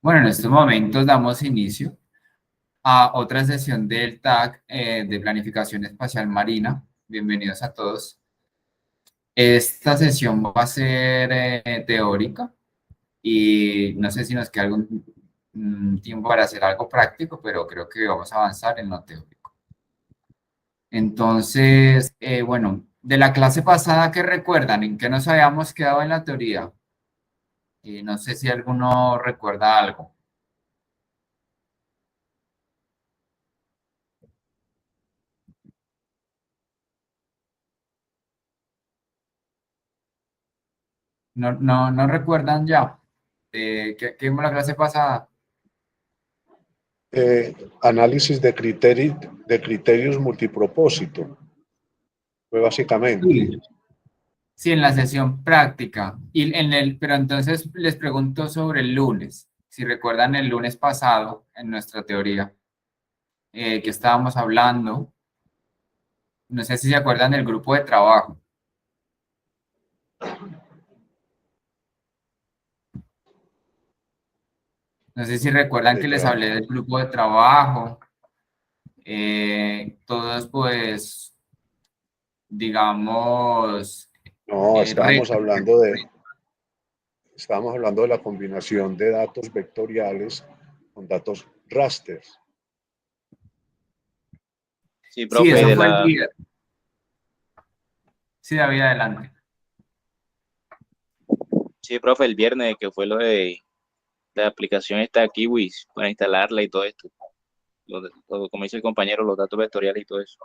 Bueno, en estos momentos damos inicio a otra sesión del TAC de Planificación Espacial Marina. Bienvenidos a todos. Esta sesión va a ser teórica y no sé si nos queda algún tiempo para hacer algo práctico, pero creo que vamos a avanzar en lo teórico. Entonces, bueno, de la clase pasada, ¿qué recuerdan? ¿En qué nos habíamos quedado en la teoría? No sé si alguno recuerda algo. No recuerdan ya. ¿Qué vimos la clase pasada? Análisis de criterios multipropósito, fue básicamente. Sí. Sí, en la sesión práctica. Pero entonces les pregunto sobre el lunes. Si recuerdan el lunes pasado, en nuestra teoría, que estábamos hablando, no sé si se acuerdan del grupo de trabajo. No sé si recuerdan que les hablé del grupo de trabajo. Todos, pues, digamos, No, estábamos retos. hablando de la combinación de datos vectoriales con datos raster. Sí, Sí, profe, eso fue el día. Sí, David, adelante. sí, profe, el viernes que fue lo de la aplicación esta Kiwis para instalarla y todo esto. Como dice el compañero, los datos vectoriales y todo eso.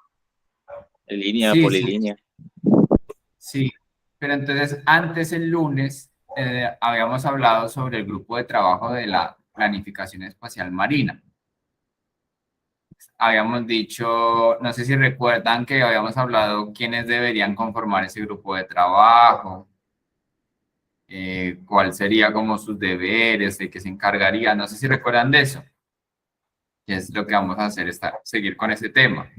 En línea, Sí, sí, polilínea. sí. Pero entonces, antes el lunes, habíamos hablado sobre el grupo de trabajo de la planificación espacial marina. Habíamos dicho, no sé si recuerdan que habíamos hablado quiénes deberían conformar ese grupo de trabajo, cuál sería como sus deberes, de qué se encargaría, no sé si recuerdan de eso. Y es lo que vamos a hacer, seguir con ese tema.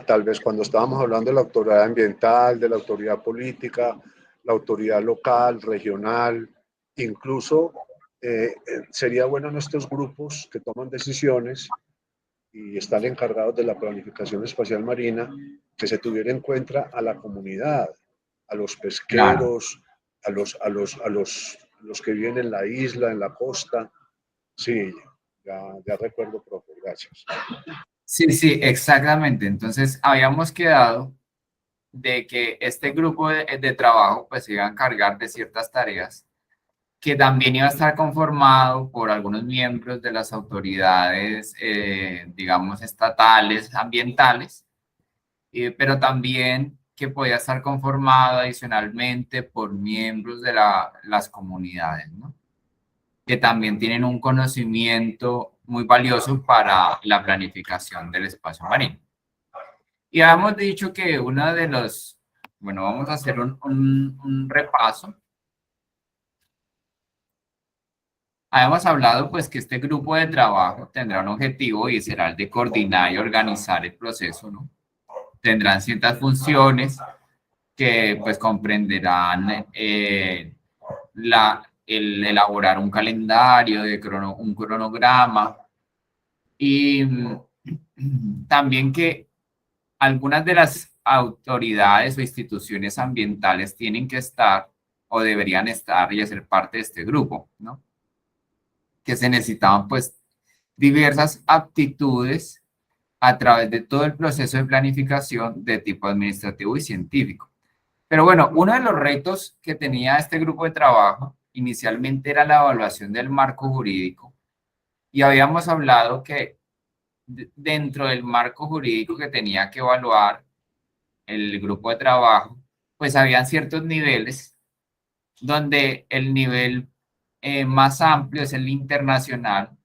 Tal vez cuando estábamos hablando de la autoridad ambiental, de la autoridad política, la autoridad local, regional, incluso sería bueno en estos grupos que toman decisiones y están encargados de la planificación espacial marina, que se tuviera en cuenta a la comunidad, a los Claro. pesqueros, los que viven en la isla, en la costa. Sí, ya recuerdo, profe, gracias. Sí, sí, exactamente. Entonces, habíamos quedado de que este grupo de trabajo pues se iba a encargar de ciertas tareas que también iba a estar conformado por algunos miembros de las autoridades, digamos, estatales, ambientales, pero también que podía estar conformado adicionalmente por miembros de las comunidades, ¿no? Que también tienen un conocimiento muy valioso para la planificación del espacio marino. Y habíamos dicho que uno de los, bueno, vamos a hacer un repaso. Habíamos hablado pues que este grupo de trabajo tendrá un objetivo y será el de coordinar y organizar el proceso, ¿no? Tendrán ciertas funciones que pues comprenderán el elaborar un calendario, un cronograma y también que algunas de las autoridades o instituciones ambientales tienen que estar o deberían estar y hacer parte de este grupo, ¿no? Que se necesitaban pues diversas aptitudes a través de todo el proceso de planificación de tipo administrativo y científico. Pero bueno, uno de los retos que tenía este grupo de trabajo inicialmente era la evaluación del marco jurídico y habíamos hablado que dentro del marco jurídico que tenía que evaluar el grupo de trabajo, pues habían ciertos niveles donde el nivel más amplio es el internacional,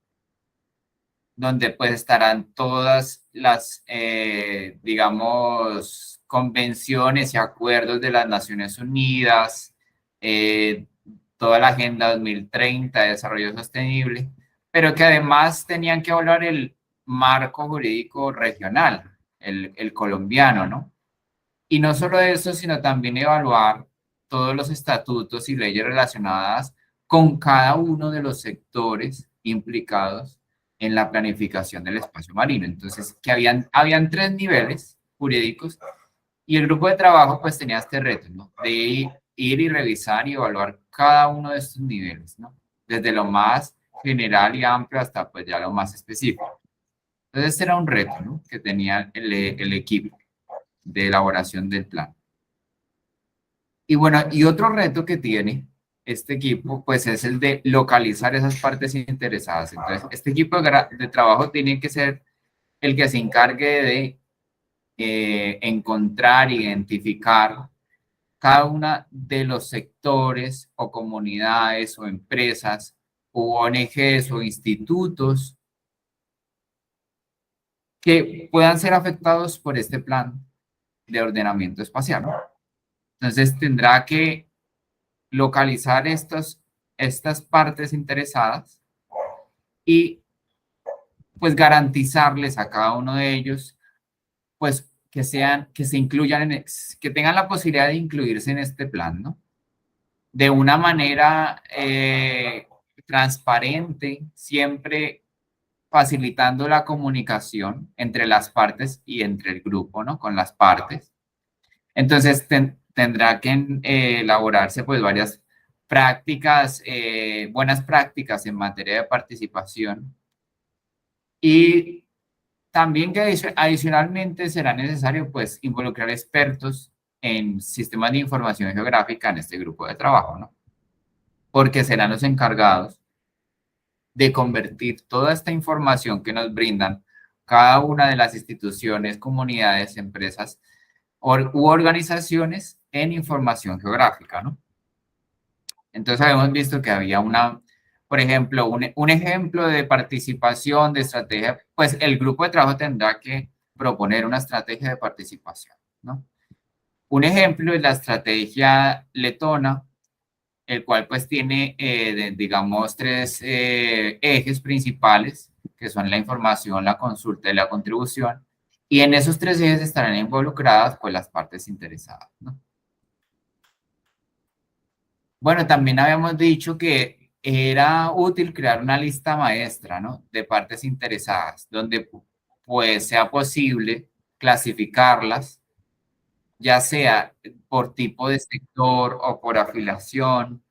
donde pues estarán todas las, digamos, convenciones y acuerdos de las Naciones Unidas, toda la Agenda 2030 de Desarrollo Sostenible, pero que además tenían que evaluar el marco jurídico regional, el colombiano, ¿no? Y no solo eso, sino también evaluar todos los estatutos y leyes relacionadas con cada uno de los sectores implicados en la planificación del espacio marino. Entonces, que habían 3 niveles jurídicos y el grupo de trabajo pues tenía este reto, ¿no? De ir y revisar y evaluar cada uno de estos niveles, ¿no? Desde lo más general y amplio hasta pues ya lo más específico. Entonces, este era un reto, ¿no? Que tenía el equipo de elaboración del plan. Y bueno, y otro reto que tiene este equipo, pues es el de localizar esas partes interesadas. Entonces, este equipo de trabajo tiene que ser el que se encargue de encontrar, identificar cada una de los sectores o comunidades o empresas o ONGs o institutos que puedan ser afectados por este plan de ordenamiento espacial, ¿no? Entonces tendrá que localizar estas partes interesadas y pues garantizarles a cada uno de ellos pues que se incluyan que tengan la posibilidad de incluirse en este plan, ¿no? De una manera transparente, siempre facilitando la comunicación entre las partes y entre el grupo, ¿no? Con las partes. Entonces tendrá que elaborarse pues varias prácticas, buenas prácticas en materia de participación y también que adicionalmente será necesario pues involucrar expertos en sistemas de información geográfica en este grupo de trabajo, ¿no? Porque serán los encargados de convertir toda esta información que nos brindan cada una de las instituciones, comunidades, empresas u organizaciones en información geográfica, ¿no? Entonces habíamos visto que había por ejemplo, un ejemplo de participación, de estrategia, pues el grupo de trabajo tendrá que proponer una estrategia de participación, ¿no? Un ejemplo es la estrategia letona, el cual pues tiene, digamos, 3 ejes principales, que son la información, la consulta y la contribución, y en esos 3 ejes estarán involucradas pues las partes interesadas, ¿no? Bueno, también habíamos dicho que era útil crear una lista maestra, ¿no? De partes interesadas, donde pues sea posible clasificarlas, ya sea por tipo de sector o por afiliación.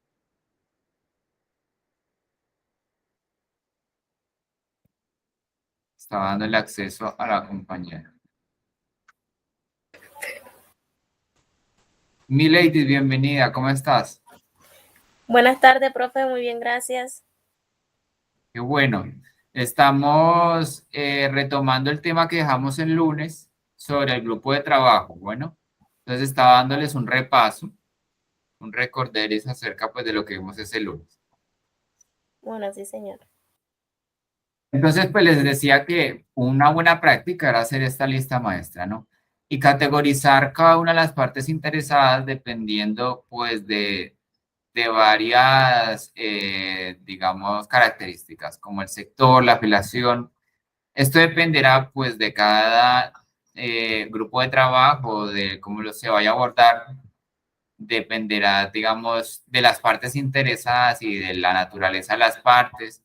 Estaba dando el acceso a la compañera. Milady, bienvenida, ¿cómo estás? Buenas tardes, profe, muy bien, gracias. Qué bueno. Estamos retomando el tema que dejamos el lunes sobre el grupo de trabajo. Bueno, entonces estaba dándoles un repaso, un recorderis acerca pues de lo que vimos ese lunes. Bueno, sí, señor. Entonces, pues les decía que una buena práctica era hacer esta lista maestra, ¿no? Y categorizar cada una de las partes interesadas dependiendo pues de varias, digamos, características, como el sector, la afiliación. Esto dependerá, pues, de cada grupo de trabajo, de cómo se vaya a abordar, dependerá, digamos, de las partes interesadas y de la naturaleza de las partes,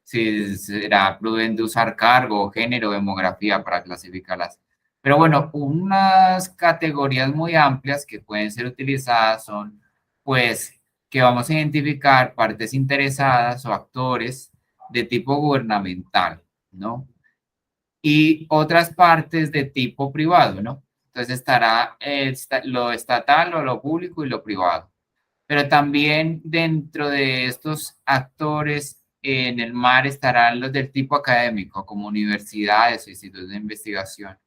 si será prudente usar cargo, género, demografía para clasificarlas. Pero bueno, unas categorías muy amplias que pueden ser utilizadas son, pues, que vamos a identificar partes interesadas o actores de tipo gubernamental, ¿no? Y otras partes de tipo privado, ¿no? Entonces estará lo estatal o lo público y lo privado. Pero también dentro de estos actores en el mar estarán los del tipo académico, como universidades o institutos de investigación.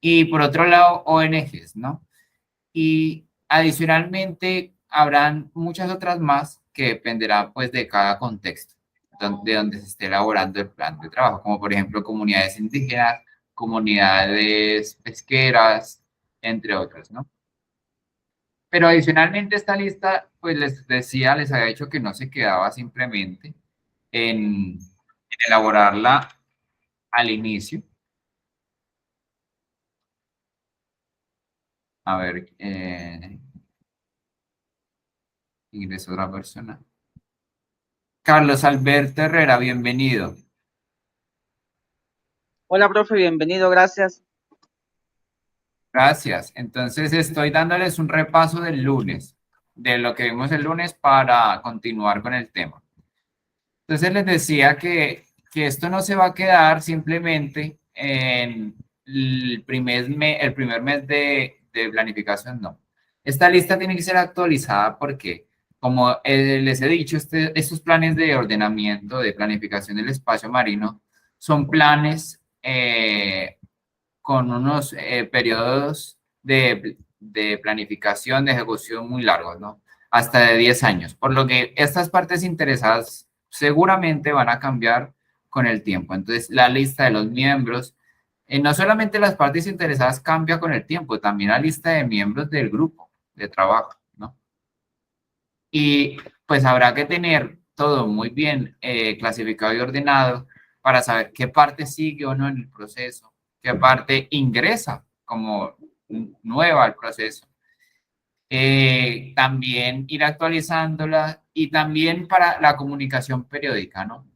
Y por otro lado, ONGs, ¿no? Y adicionalmente habrán muchas otras más que dependerá pues de cada contexto, de donde se esté elaborando el plan de trabajo, como por ejemplo comunidades indígenas, comunidades pesqueras, entre otros, ¿no? Pero adicionalmente esta lista, pues les decía, les había dicho que no se quedaba simplemente en elaborarla al inicio. A ver, Ingresó otra persona. Carlos Alberto Herrera, bienvenido. Hola, profe, bienvenido, gracias. Gracias. Entonces estoy dándoles un repaso del lunes, de lo que vimos el lunes para continuar con el tema. Entonces les decía que esto no se va a quedar simplemente en el primer mes de planificación, no. Esta lista tiene que ser actualizada porque, como les he dicho, estos planes de ordenamiento, de planificación del espacio marino, son planes con unos periodos de planificación, de ejecución muy largos, ¿no? Hasta de 10 años. Por lo que estas partes interesadas seguramente van a cambiar con el tiempo. Entonces, la lista de los miembros, no solamente las partes interesadas cambia con el tiempo, también la lista de miembros del grupo de trabajo, ¿no? Y pues habrá que tener todo muy bien clasificado y ordenado para saber qué parte sigue o no en el proceso, qué parte ingresa como nueva al proceso. También ir actualizándola y también para la comunicación periódica, ¿no?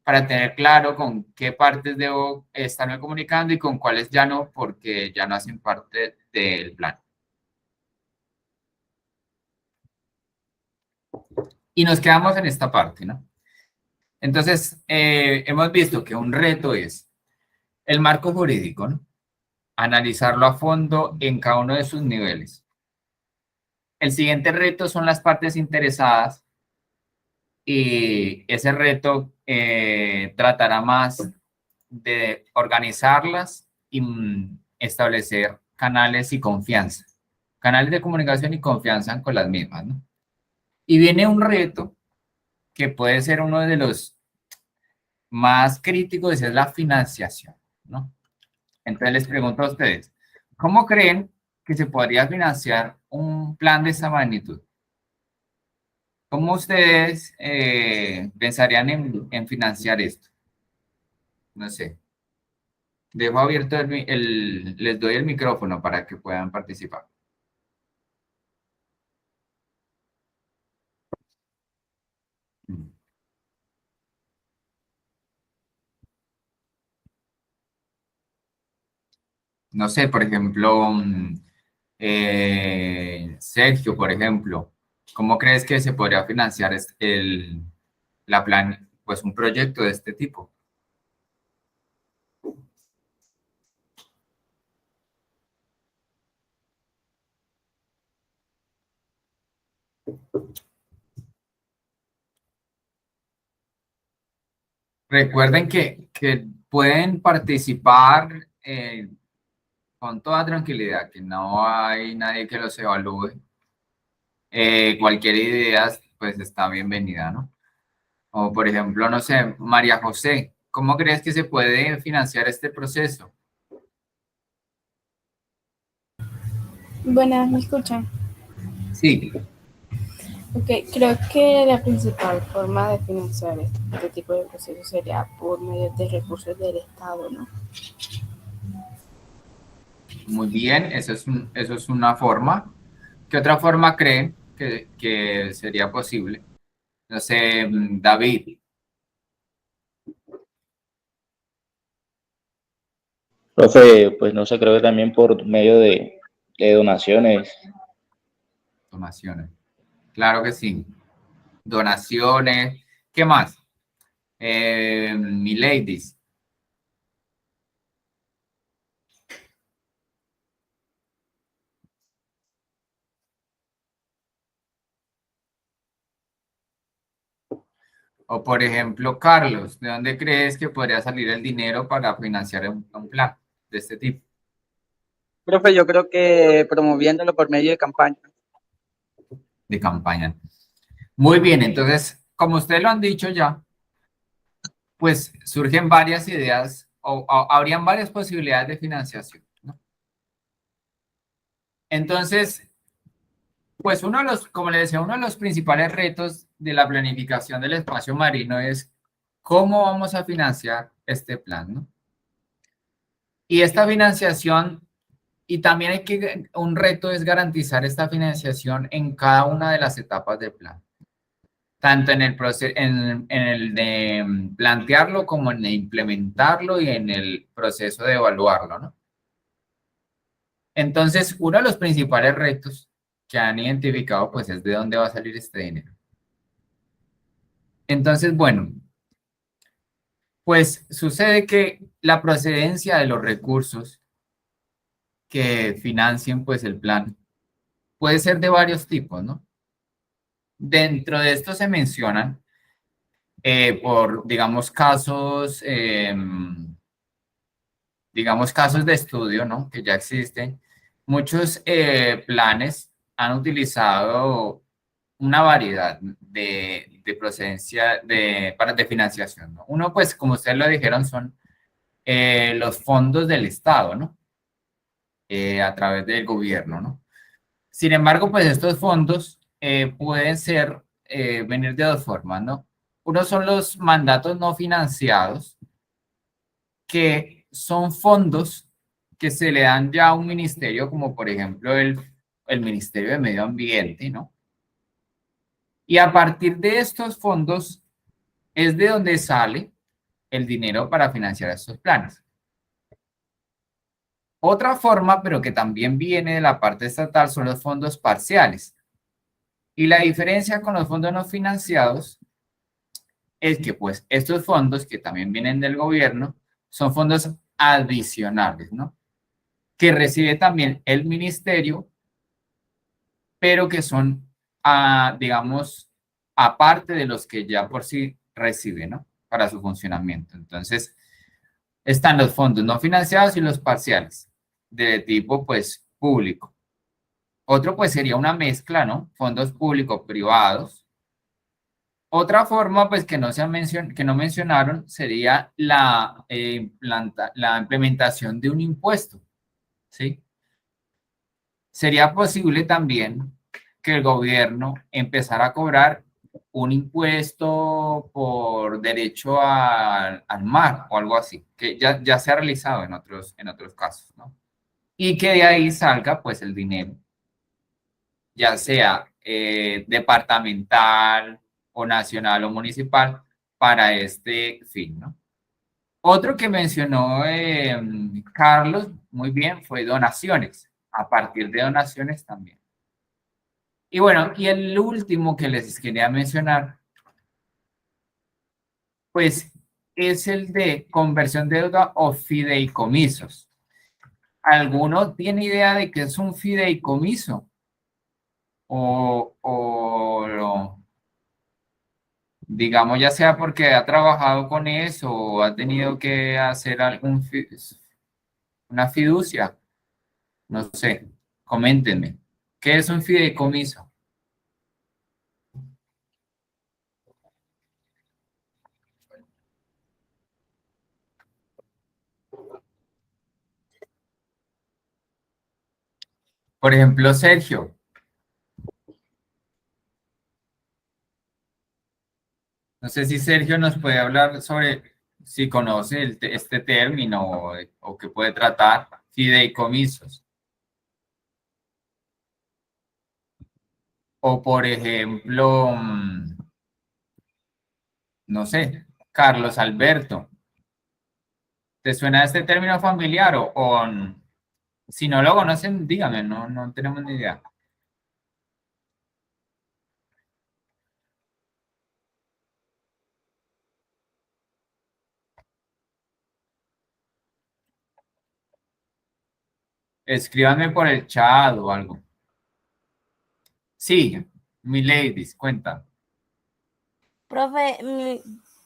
Para tener claro con qué partes debo estarme comunicando y con cuáles ya no, porque ya no hacen parte del plan. Y nos quedamos en esta parte, ¿no? Entonces, hemos visto que un reto es el marco jurídico, ¿no? Analizarlo a fondo en cada uno de sus niveles. El siguiente reto son las partes interesadas y ese reto tratará más de organizarlas y establecer canales y confianza. Canales de comunicación y confianza con las mismas, ¿no? Y viene un reto que puede ser uno de los más críticos, es la financiación, ¿no? Entonces les pregunto a ustedes, ¿cómo creen que se podría financiar un plan de esa magnitud? ¿Cómo ustedes pensarían en financiar esto? No sé. Dejo abierto les doy el micrófono para que puedan participar. No sé, por ejemplo, Sergio, por ejemplo, ¿cómo crees que se podría financiar pues un proyecto de este tipo? Recuerden que pueden participar con toda tranquilidad, que no hay nadie que los evalúe. Cualquier idea, pues está bienvenida, ¿no? O por ejemplo, no sé, María José, ¿cómo crees que se puede financiar este proceso? Buenas, ¿me escuchan? Sí, Ok, creo que la principal forma de financiar este tipo de procesos sería por medio de recursos del Estado, ¿no? muy bien, eso es una forma. ¿Qué otra forma creen que sería posible? No sé, David. Profe, pues no sé, creo que también por medio de donaciones. Donaciones. Claro que sí. Donaciones. ¿Qué más? Mi ladies. O por ejemplo, Carlos, ¿de dónde crees que podría salir el dinero para financiar un plan de este tipo? Profe, yo creo que promoviéndolo por medio de campaña. De campaña. Muy bien, entonces, como ustedes lo han dicho ya, pues surgen varias ideas o habrían varias posibilidades de financiación, ¿no? Entonces, pues uno de los, como les decía, uno de los principales retos de la planificación del espacio marino es cómo vamos a financiar este plan, ¿no? Y esta financiación Y también un reto es garantizar esta financiación en cada una de las etapas del plan, tanto en el proceso, en el de plantearlo como en el de implementarlo y en el proceso de evaluarlo, ¿no? Entonces, uno de los principales retos que han identificado, pues, es de dónde va a salir este dinero. Entonces, bueno, pues sucede que la procedencia de los recursos que financien, pues, el plan puede ser de varios tipos, ¿no? Dentro de esto se mencionan por, digamos, casos de estudio, ¿no? Que ya existen. Muchos planes han utilizado una variedad de procedencia de financiación, ¿no? Uno, pues, como ustedes lo dijeron, son los fondos del Estado, ¿no? A través del gobierno, ¿no? Sin embargo, pues estos fondos pueden venir de dos formas, ¿no? Uno son los mandatos no financiados, que son fondos que se le dan ya a un ministerio, como por ejemplo el Ministerio de Medio Ambiente, ¿no? Y a partir de estos fondos es de donde sale el dinero para financiar estos planes. Otra forma, pero que también viene de la parte estatal, son los fondos parciales. Y la diferencia con los fondos no financiados es que, pues, estos fondos que también vienen del gobierno son fondos adicionales, ¿no? Que recibe también el ministerio, pero que son, digamos, aparte de los que ya por sí recibe, ¿no? Para su funcionamiento. Entonces, están los fondos no financiados y los parciales, de tipo, pues, público. Otro, pues, sería una mezcla, ¿no? Fondos público-privados. Otra forma, pues, que no mencionaron sería la implementación de un impuesto, ¿sí? Sería posible también que el gobierno empezara a cobrar un impuesto por derecho al mar o algo así, que ya se ha realizado en otros casos, ¿no? Y que de ahí salga, pues, el dinero, ya sea departamental o nacional o municipal, para este fin, ¿no? Otro que mencionó Carlos, muy bien, fue donaciones, a partir de donaciones también. Y bueno, y el último que les quería mencionar, pues, es el de conversión de deuda o fideicomisos. ¿Alguno tiene idea de qué es un fideicomiso? Digamos, ya sea porque ha trabajado con eso o ha tenido que hacer una fiducia. No sé, coméntenme. ¿Qué es un fideicomiso? Por ejemplo, Sergio. No sé si Sergio nos puede hablar sobre si conoce este término o que puede tratar fideicomisos. O por ejemplo, no sé, Carlos Alberto. ¿Te suena este término familiar si no lo conocen, díganme, no tenemos ni idea. Escríbanme por el chat o algo. Sí, mi ladies, cuenta. Profe,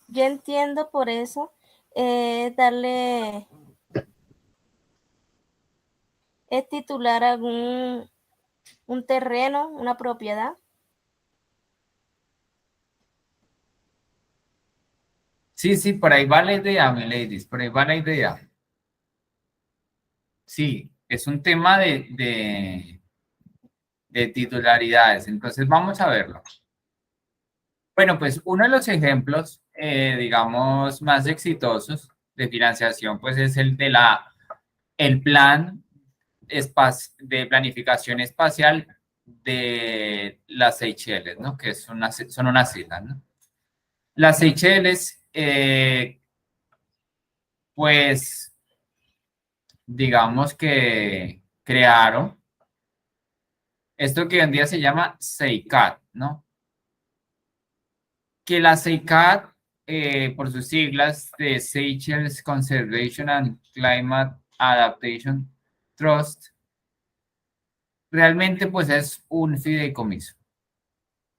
yo entiendo por eso es titular un terreno, una propiedad. Sí, por ahí va la idea, mi ladies, por ahí va la idea. Sí, es un tema de titularidades, entonces vamos a verlo. Bueno, pues uno de los ejemplos, digamos, más exitosos de financiación, pues es el plan de planificación espacial de las Seychelles, ¿no? Que son unas islas, ¿no? Las Seychelles, pues, digamos que crearon esto que hoy en día se llama SEICAD, ¿no? Que la SEICAD, por sus siglas de Seychelles Conservation and Climate Adaptation Trust, realmente pues es un fideicomiso.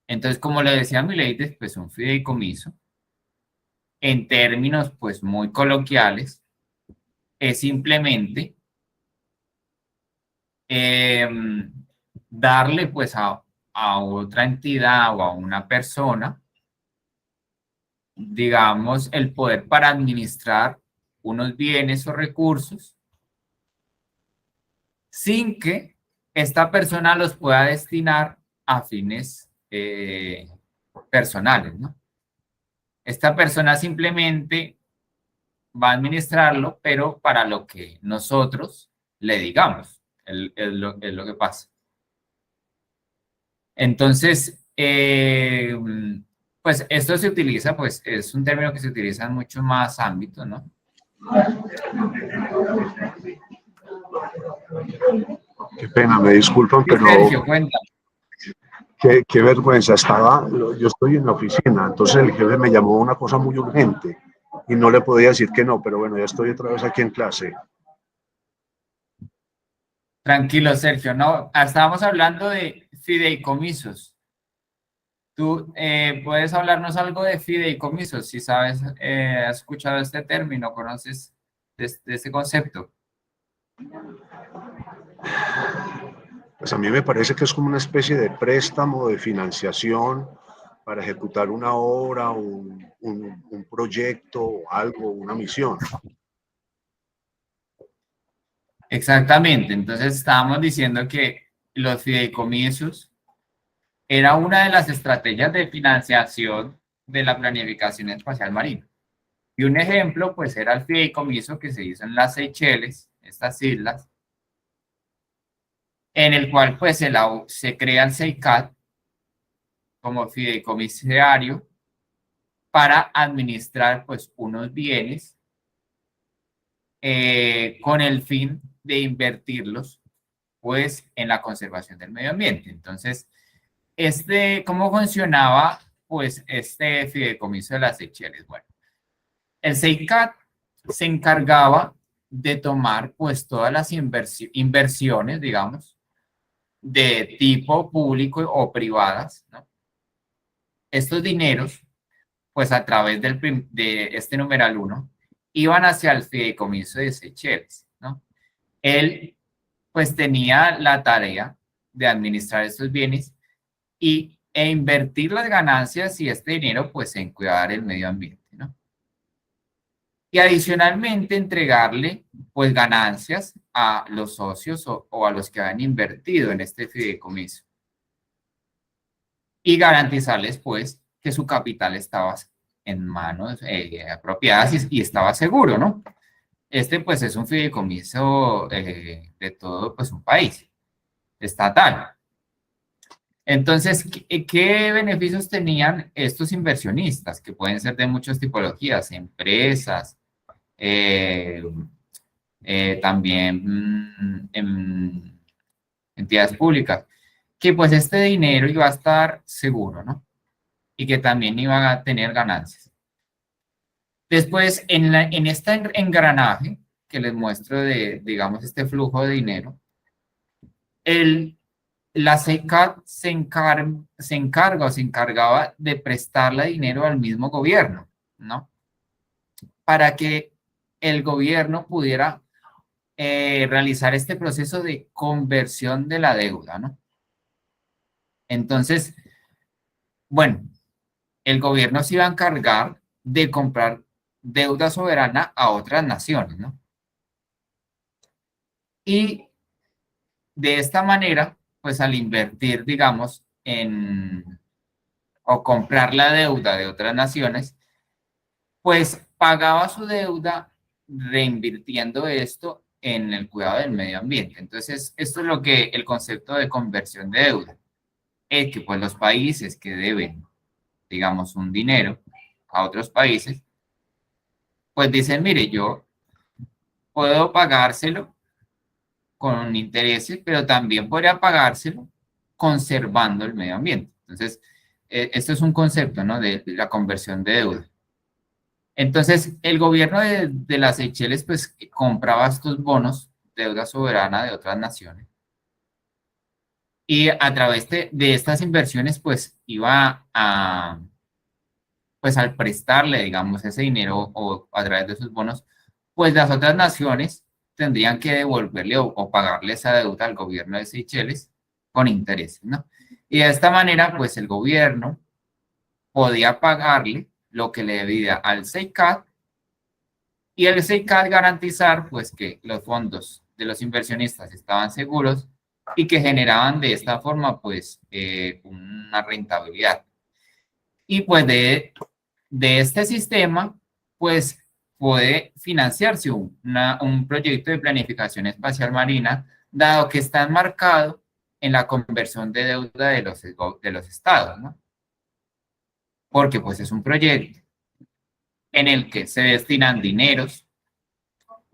Entonces, como le decía Mileides, pues un fideicomiso, en términos pues muy coloquiales, es simplemente darle pues a otra entidad o a una persona, digamos, el poder para administrar unos bienes o recursos sin que esta persona los pueda destinar a fines personales, ¿no? Esta persona simplemente va a administrarlo, pero para lo que nosotros le digamos, es lo que pasa. Entonces, pues esto se utiliza, pues es un término que se utiliza en muchos más ámbitos, ¿no? Qué pena, me disculpan, Sí, pero Sergio, cuenta. qué vergüenza. Yo estoy en la oficina, entonces el jefe me llamó a una cosa muy urgente y no le podía decir que no, pero bueno, ya estoy otra vez aquí en clase. Tranquilo, Sergio, no, estábamos hablando de fideicomisos. ¿Tú puedes hablarnos algo de fideicomisos? Si sabes, has escuchado este término, conoces de este concepto. Pues a mí me parece que es como una especie de préstamo de financiación para ejecutar una obra, un proyecto, o algo, una misión. Exactamente, entonces estábamos diciendo que los fideicomisos era una de las estrategias de financiación de la planificación espacial marina. Y un ejemplo, pues, era el fideicomiso que se hizo en las Seychelles, estas islas, en el cual, pues, se crea el SEICAD como fideicomisario para administrar, pues, unos bienes con el fin de invertirlos, pues, en la conservación del medio ambiente. Entonces, ¿cómo funcionaba, pues, este fideicomiso de las Seychelles? Bueno, el SEICAD se encargaba de tomar, pues, todas las inversiones, digamos, de tipo público o privadas, ¿no? Estos dineros, pues, a través de este numeral 1, iban hacia el fideicomiso de Seychelles, ¿no? Él, pues, tenía la tarea de administrar estos bienes e invertir las ganancias y este dinero, pues, en cuidar el medio ambiente, ¿no? Y adicionalmente entregarle, pues, ganancias a los socios o a los que han invertido en este fideicomiso. Y garantizarles, pues, que su capital estaba en manos apropiadas y estaba seguro, ¿no? Pues, es un fideicomiso de todo, pues, un país estatal. Entonces, ¿qué beneficios tenían estos inversionistas? Que pueden ser de muchas tipologías, empresas, también entidades públicas, que pues este dinero iba a estar seguro, ¿no? Y que también iba a tener ganancias. Después, en este engranaje que les muestro digamos, este flujo de dinero, la SEICAD se encargaba de prestarle dinero al mismo gobierno, ¿no? Para que el gobierno pudiera realizar este proceso de conversión de la deuda, ¿no? Entonces, bueno, el gobierno se iba a encargar de comprar deuda soberana a otras naciones, ¿no? Y de esta manera, pues al invertir, digamos, o comprar la deuda de otras naciones, pues pagaba su deuda reinvirtiendo esto en el cuidado del medio ambiente. Entonces, esto es lo que el concepto de conversión de deuda, es que pues los países que deben, digamos, un dinero a otros países, pues dicen, mire, yo puedo pagárselo con intereses, pero también podría pagárselo conservando el medio ambiente. Entonces, esto es un concepto, ¿no? De la conversión de deuda. Entonces, el gobierno de las Seychelles, pues, compraba estos bonos, deuda soberana de otras naciones. Y a través de estas inversiones, pues, iba a, pues, al prestarle, digamos, ese dinero o a través de esos bonos, pues las otras naciones tendrían que devolverle o pagarle esa deuda al gobierno de Seychelles con intereses, ¿no? Y de esta manera, pues, el gobierno podía pagarle lo que le debía al SEICAD y el SEICAD garantizar, pues, que los fondos de los inversionistas estaban seguros y que generaban de esta forma, pues, una rentabilidad. Y pues de este sistema, pues puede financiarse un proyecto de planificación espacial marina, dado que está enmarcado en la conversión de deuda de los estados, ¿no? Porque pues es un proyecto en el que se destinan dineros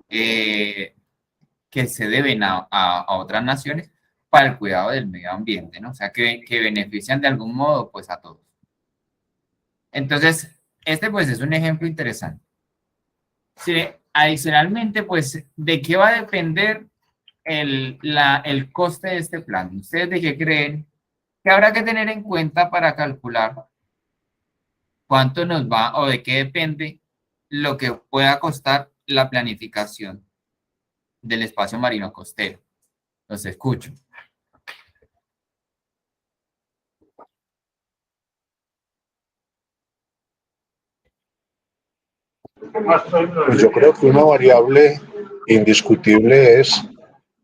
que se deben a otras naciones para el cuidado del medio ambiente, ¿no? O sea, que benefician de algún modo, pues, a todos. Entonces, este, pues, es un ejemplo interesante. Sí, adicionalmente, pues, ¿de qué va a depender el coste de este plan? ¿Ustedes de qué creen que habrá que tener en cuenta para calcular cuánto nos va o de qué depende lo que pueda costar la planificación del espacio marino costero? Los escucho. Pues yo creo que una variable indiscutible es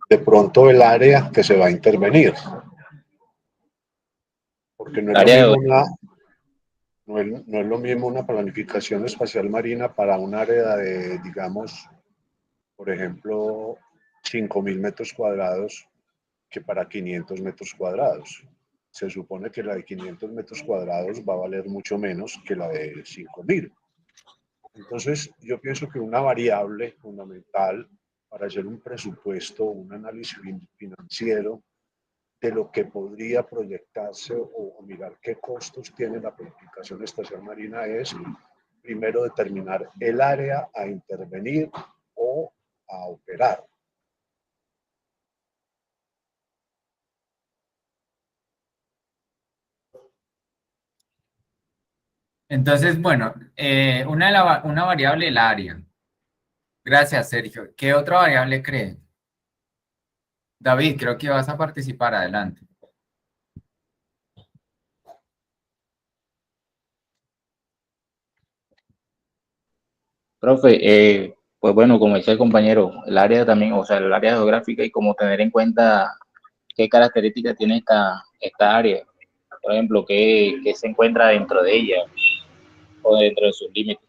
de pronto el área que se va a intervenir, porque no es lo mismo no es lo mismo una planificación espacial marina para un área de, digamos, por ejemplo, 5.000 metros cuadrados que para 500 metros cuadrados. Se supone que la de 500 metros cuadrados va a valer mucho menos que la de 5.000. Entonces, yo pienso que una variable fundamental para hacer un presupuesto, un análisis financiero de lo que podría proyectarse o mirar qué costos tiene la planificación espacial marina es primero determinar el área a intervenir o a operar. Entonces, bueno, una variable, el área. Gracias, Sergio. ¿Qué otra variable creen? David, creo que vas a participar. Adelante. Profe, pues bueno, como decía el compañero, el área también, o sea, el área geográfica y como tener en cuenta qué características tiene esta área. Por ejemplo, qué se encuentra dentro de ella o dentro de sus límites.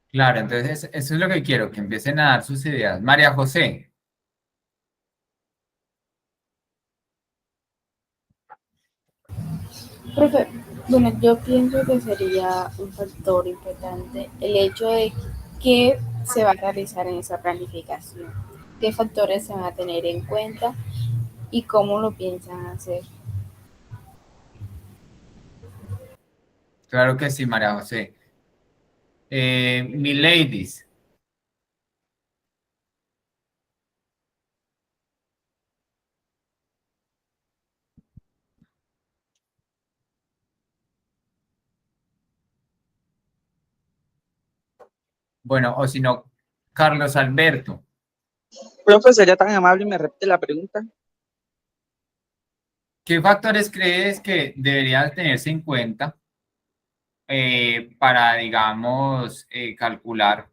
Claro, entonces eso es lo que quiero, que empiecen a dar sus ideas. María José, Profe, bueno, yo pienso que sería un factor importante el hecho de qué se va a realizar en esa planificación, qué factores se van a tener en cuenta y cómo lo piensan hacer. claro que sí, María José. Mi ladies, bueno, o si no, Carlos Alberto. Profe, ¿sería tan amable y me repite la pregunta? ¿Qué factores crees que deberían tenerse en cuenta para, digamos, calcular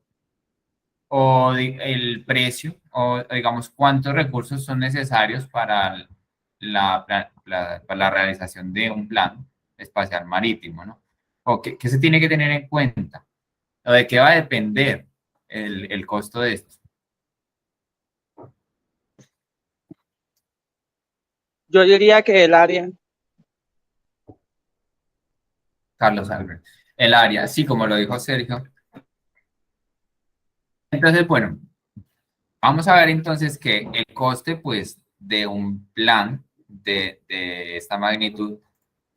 el precio o, digamos, cuántos recursos son necesarios para para la realización de un plan espacial marítimo, ¿no? ¿O qué se tiene que tener en cuenta? ¿O de qué va a depender el costo de esto? Yo diría que el área. Carlos Albert. El área, sí, como lo dijo Sergio. Entonces, bueno, vamos a ver entonces que el coste, pues, de un plan de esta magnitud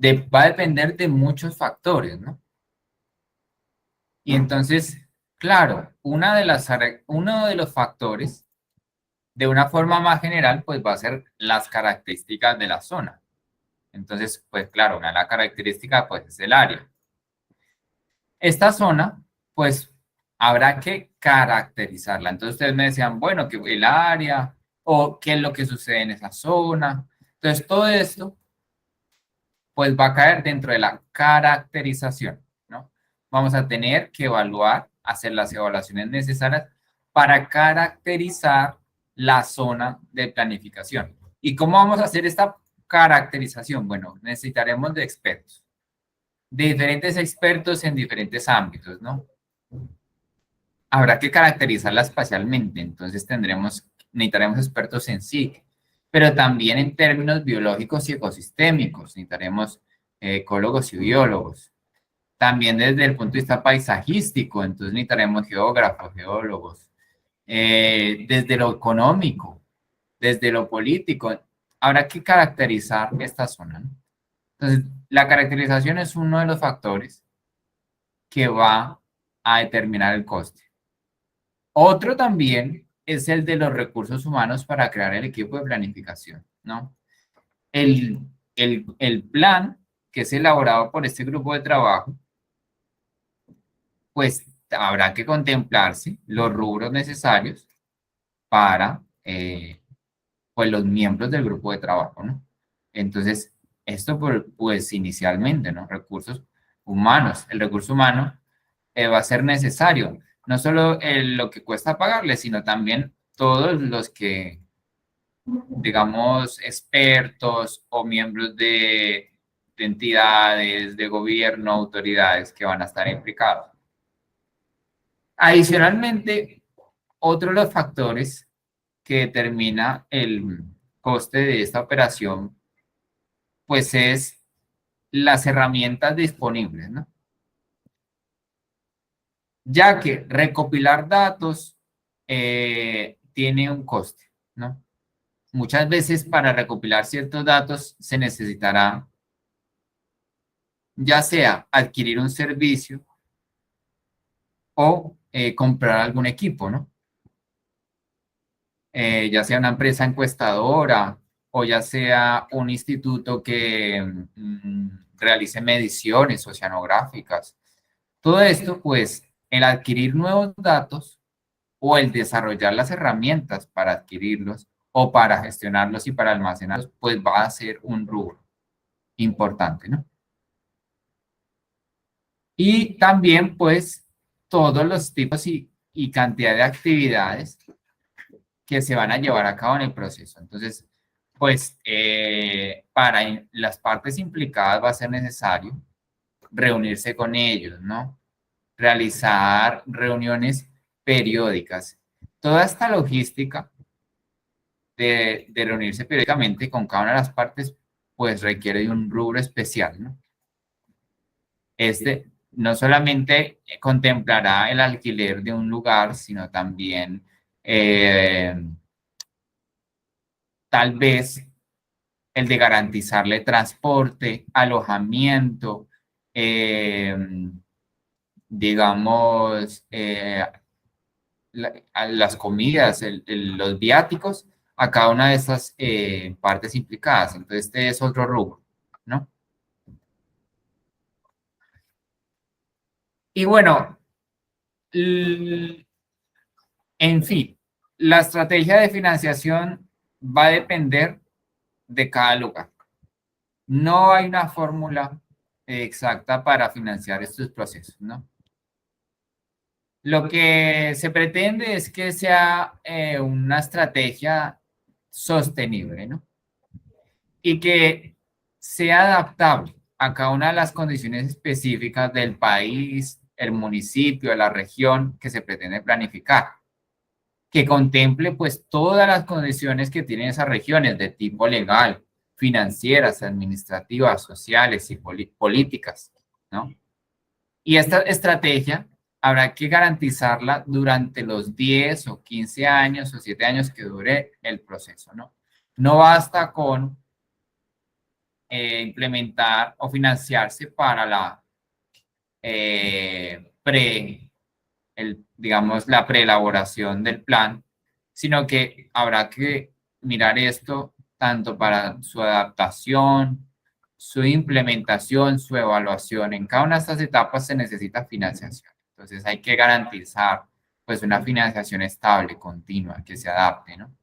va a depender de muchos factores, ¿no? Y entonces, claro, uno de los factores, de una forma más general, pues va a ser las características de la zona. Entonces, pues claro, una de las características, pues, es el área. Esta zona, pues, habrá que caracterizarla. Entonces, ustedes me decían, bueno, que el área, o qué es lo que sucede en esa zona. Entonces, todo esto, pues, va a caer dentro de la caracterización, ¿no? Vamos a tener que evaluar, hacer las evaluaciones necesarias para caracterizar la zona de planificación. ¿Y cómo vamos a hacer esta caracterización? Bueno, necesitaremos de expertos, de diferentes expertos en diferentes ámbitos, ¿no? Habrá que caracterizarla espacialmente, entonces necesitaremos expertos en SIC, pero también en términos biológicos y ecosistémicos, necesitaremos ecólogos y biólogos. También desde el punto de vista paisajístico, entonces necesitaremos geógrafos, geólogos. Desde lo económico, desde lo político, habrá que caracterizar esta zona, ¿no? Entonces, la caracterización es uno de los factores que va a determinar el coste. Otro también es el de los recursos humanos para crear el equipo de planificación, ¿no? El plan que es elaborado por este grupo de trabajo, pues habrá que contemplarse los rubros necesarios para pues, los miembros del grupo de trabajo, ¿no? Entonces, esto pues inicialmente, ¿no? Recursos humanos. El recurso humano va a ser necesario, no solo lo que cuesta pagarle, sino también todos los que, digamos, expertos o miembros de entidades, de gobierno, autoridades que van a estar implicados. Adicionalmente, otro de los factores que determina el coste de esta operación, pues es las herramientas disponibles, ¿no? Ya que recopilar datos tiene un coste, ¿no? Muchas veces para recopilar ciertos datos se necesitará ya sea adquirir un servicio o comprar algún equipo, ¿no? Ya sea una empresa encuestadora o ya sea un instituto que realice mediciones oceanográficas. Todo esto, pues, el adquirir nuevos datos o el desarrollar las herramientas para adquirirlos o para gestionarlos y para almacenarlos, pues va a ser un rubro importante, ¿no? Y también, pues, todos los tipos y cantidad de actividades que se van a llevar a cabo en el proceso. Entonces, pues, para las partes implicadas va a ser necesario reunirse con ellos, ¿no? Realizar reuniones periódicas. Toda esta logística de reunirse periódicamente con cada una de las partes, pues requiere de un rubro especial, ¿no? Este no solamente contemplará el alquiler de un lugar, sino también tal vez el de garantizarle transporte, alojamiento, digamos, a las comidas, los viáticos, a cada una de estas partes implicadas. Entonces, este es otro rubro, ¿no? Y bueno, en fin, la estrategia de financiación va a depender de cada lugar. No hay una fórmula exacta para financiar estos procesos, ¿no? Lo que se pretende es que sea una estrategia sostenible, ¿no? Y que sea adaptable a cada una de las condiciones específicas del país, el municipio, la región que se pretende planificar, que contemple pues todas las condiciones que tienen esas regiones de tipo legal, financieras, administrativas, sociales y políticas, ¿no? Y esta estrategia habrá que garantizarla durante los 10 o 15 años o 7 años que dure el proceso, ¿no? No basta con implementar o financiarse para la digamos, la preelaboración del plan, sino que habrá que mirar esto tanto para su adaptación, su implementación, su evaluación. En cada una de estas etapas se necesita financiación. Entonces hay que garantizar pues una financiación estable, continua, que se adapte, ¿no?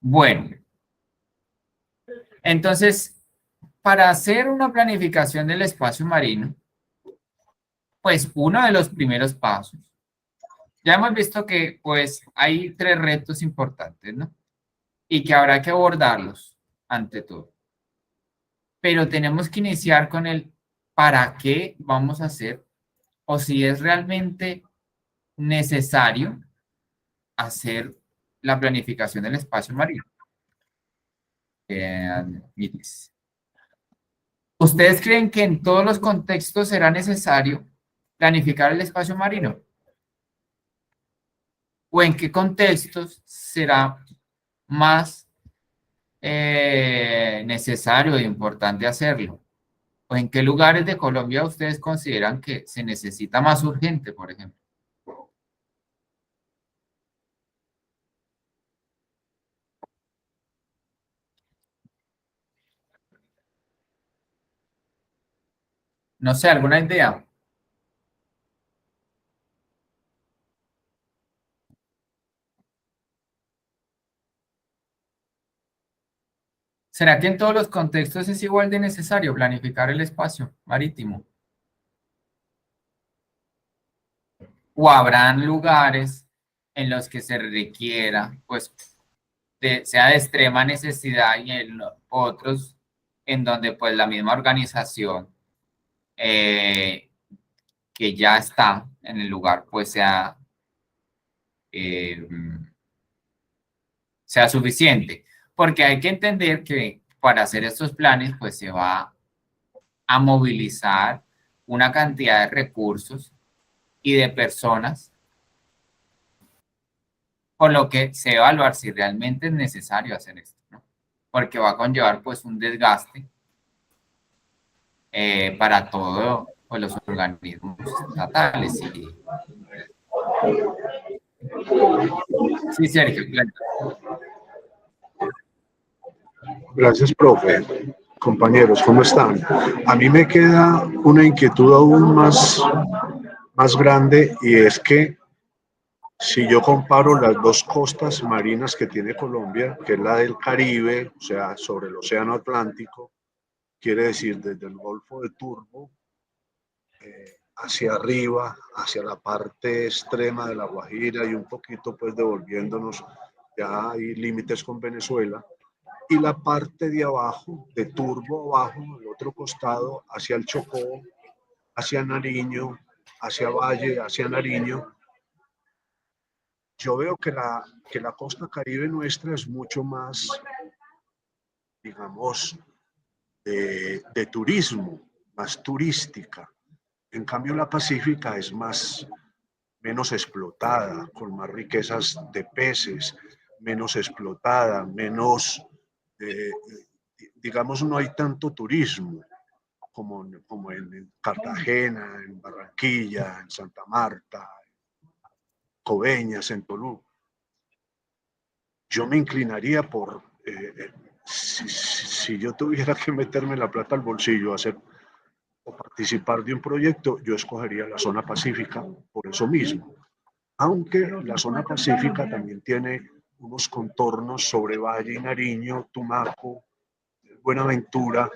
Bueno, entonces, para hacer una planificación del espacio marino, pues uno de los primeros pasos, ya hemos visto que pues hay 3 retos importantes, ¿no? Y que habrá que abordarlos ante todo. Pero tenemos que iniciar con el para qué vamos a hacer o si es realmente necesario hacer la planificación del espacio marino. ¿Ustedes creen que en todos los contextos será necesario planificar el espacio marino? ¿O en qué contextos será más necesario e importante hacerlo? ¿O en qué lugares de Colombia ustedes consideran que se necesita más urgente, por ejemplo? No sé, ¿alguna idea? ¿Será que en todos los contextos es igual de necesario planificar el espacio marítimo? ¿O habrán lugares en los que se requiera, pues, sea de extrema necesidad y en otros en donde, pues, la misma organización que ya está en el lugar, pues, sea suficiente? Porque hay que entender que para hacer estos planes, pues, se va a movilizar una cantidad de recursos y de personas, por lo que se va a evaluar si realmente es necesario hacer esto, ¿no? Porque va a conllevar pues un desgaste para todos pues, los organismos estatales. Sí, Sergio. Gracias, profe. Compañeros, ¿cómo están? A mí me queda una inquietud aún más grande, y es que si yo comparo las 2 costas marinas que tiene Colombia, que es la del Caribe, o sea, sobre el Océano Atlántico, quiere decir desde el Golfo de Turbo hacia arriba, hacia la parte extrema de La Guajira y un poquito pues devolviéndonos, ya hay límites con Venezuela, y la parte de abajo, de Turbo abajo, el otro costado, hacia el Chocó, hacia Nariño, hacia Valle, hacia Nariño. Yo veo que la costa caribe nuestra es mucho más, digamos, de turismo, más turística. En cambio, la pacífica es menos explotada, con más riquezas de peces, menos explotada, menos, digamos, no hay tanto turismo como en Cartagena, en Barranquilla, en Santa Marta, Coveñas, en Toluca. Yo me inclinaría por, si yo tuviera que meterme la plata al bolsillo, hacer o participar de un proyecto, yo escogería la zona pacífica por eso mismo. Aunque la zona pacífica también tiene unos contornos sobre Valle y Nariño, Tumaco, Buenaventura,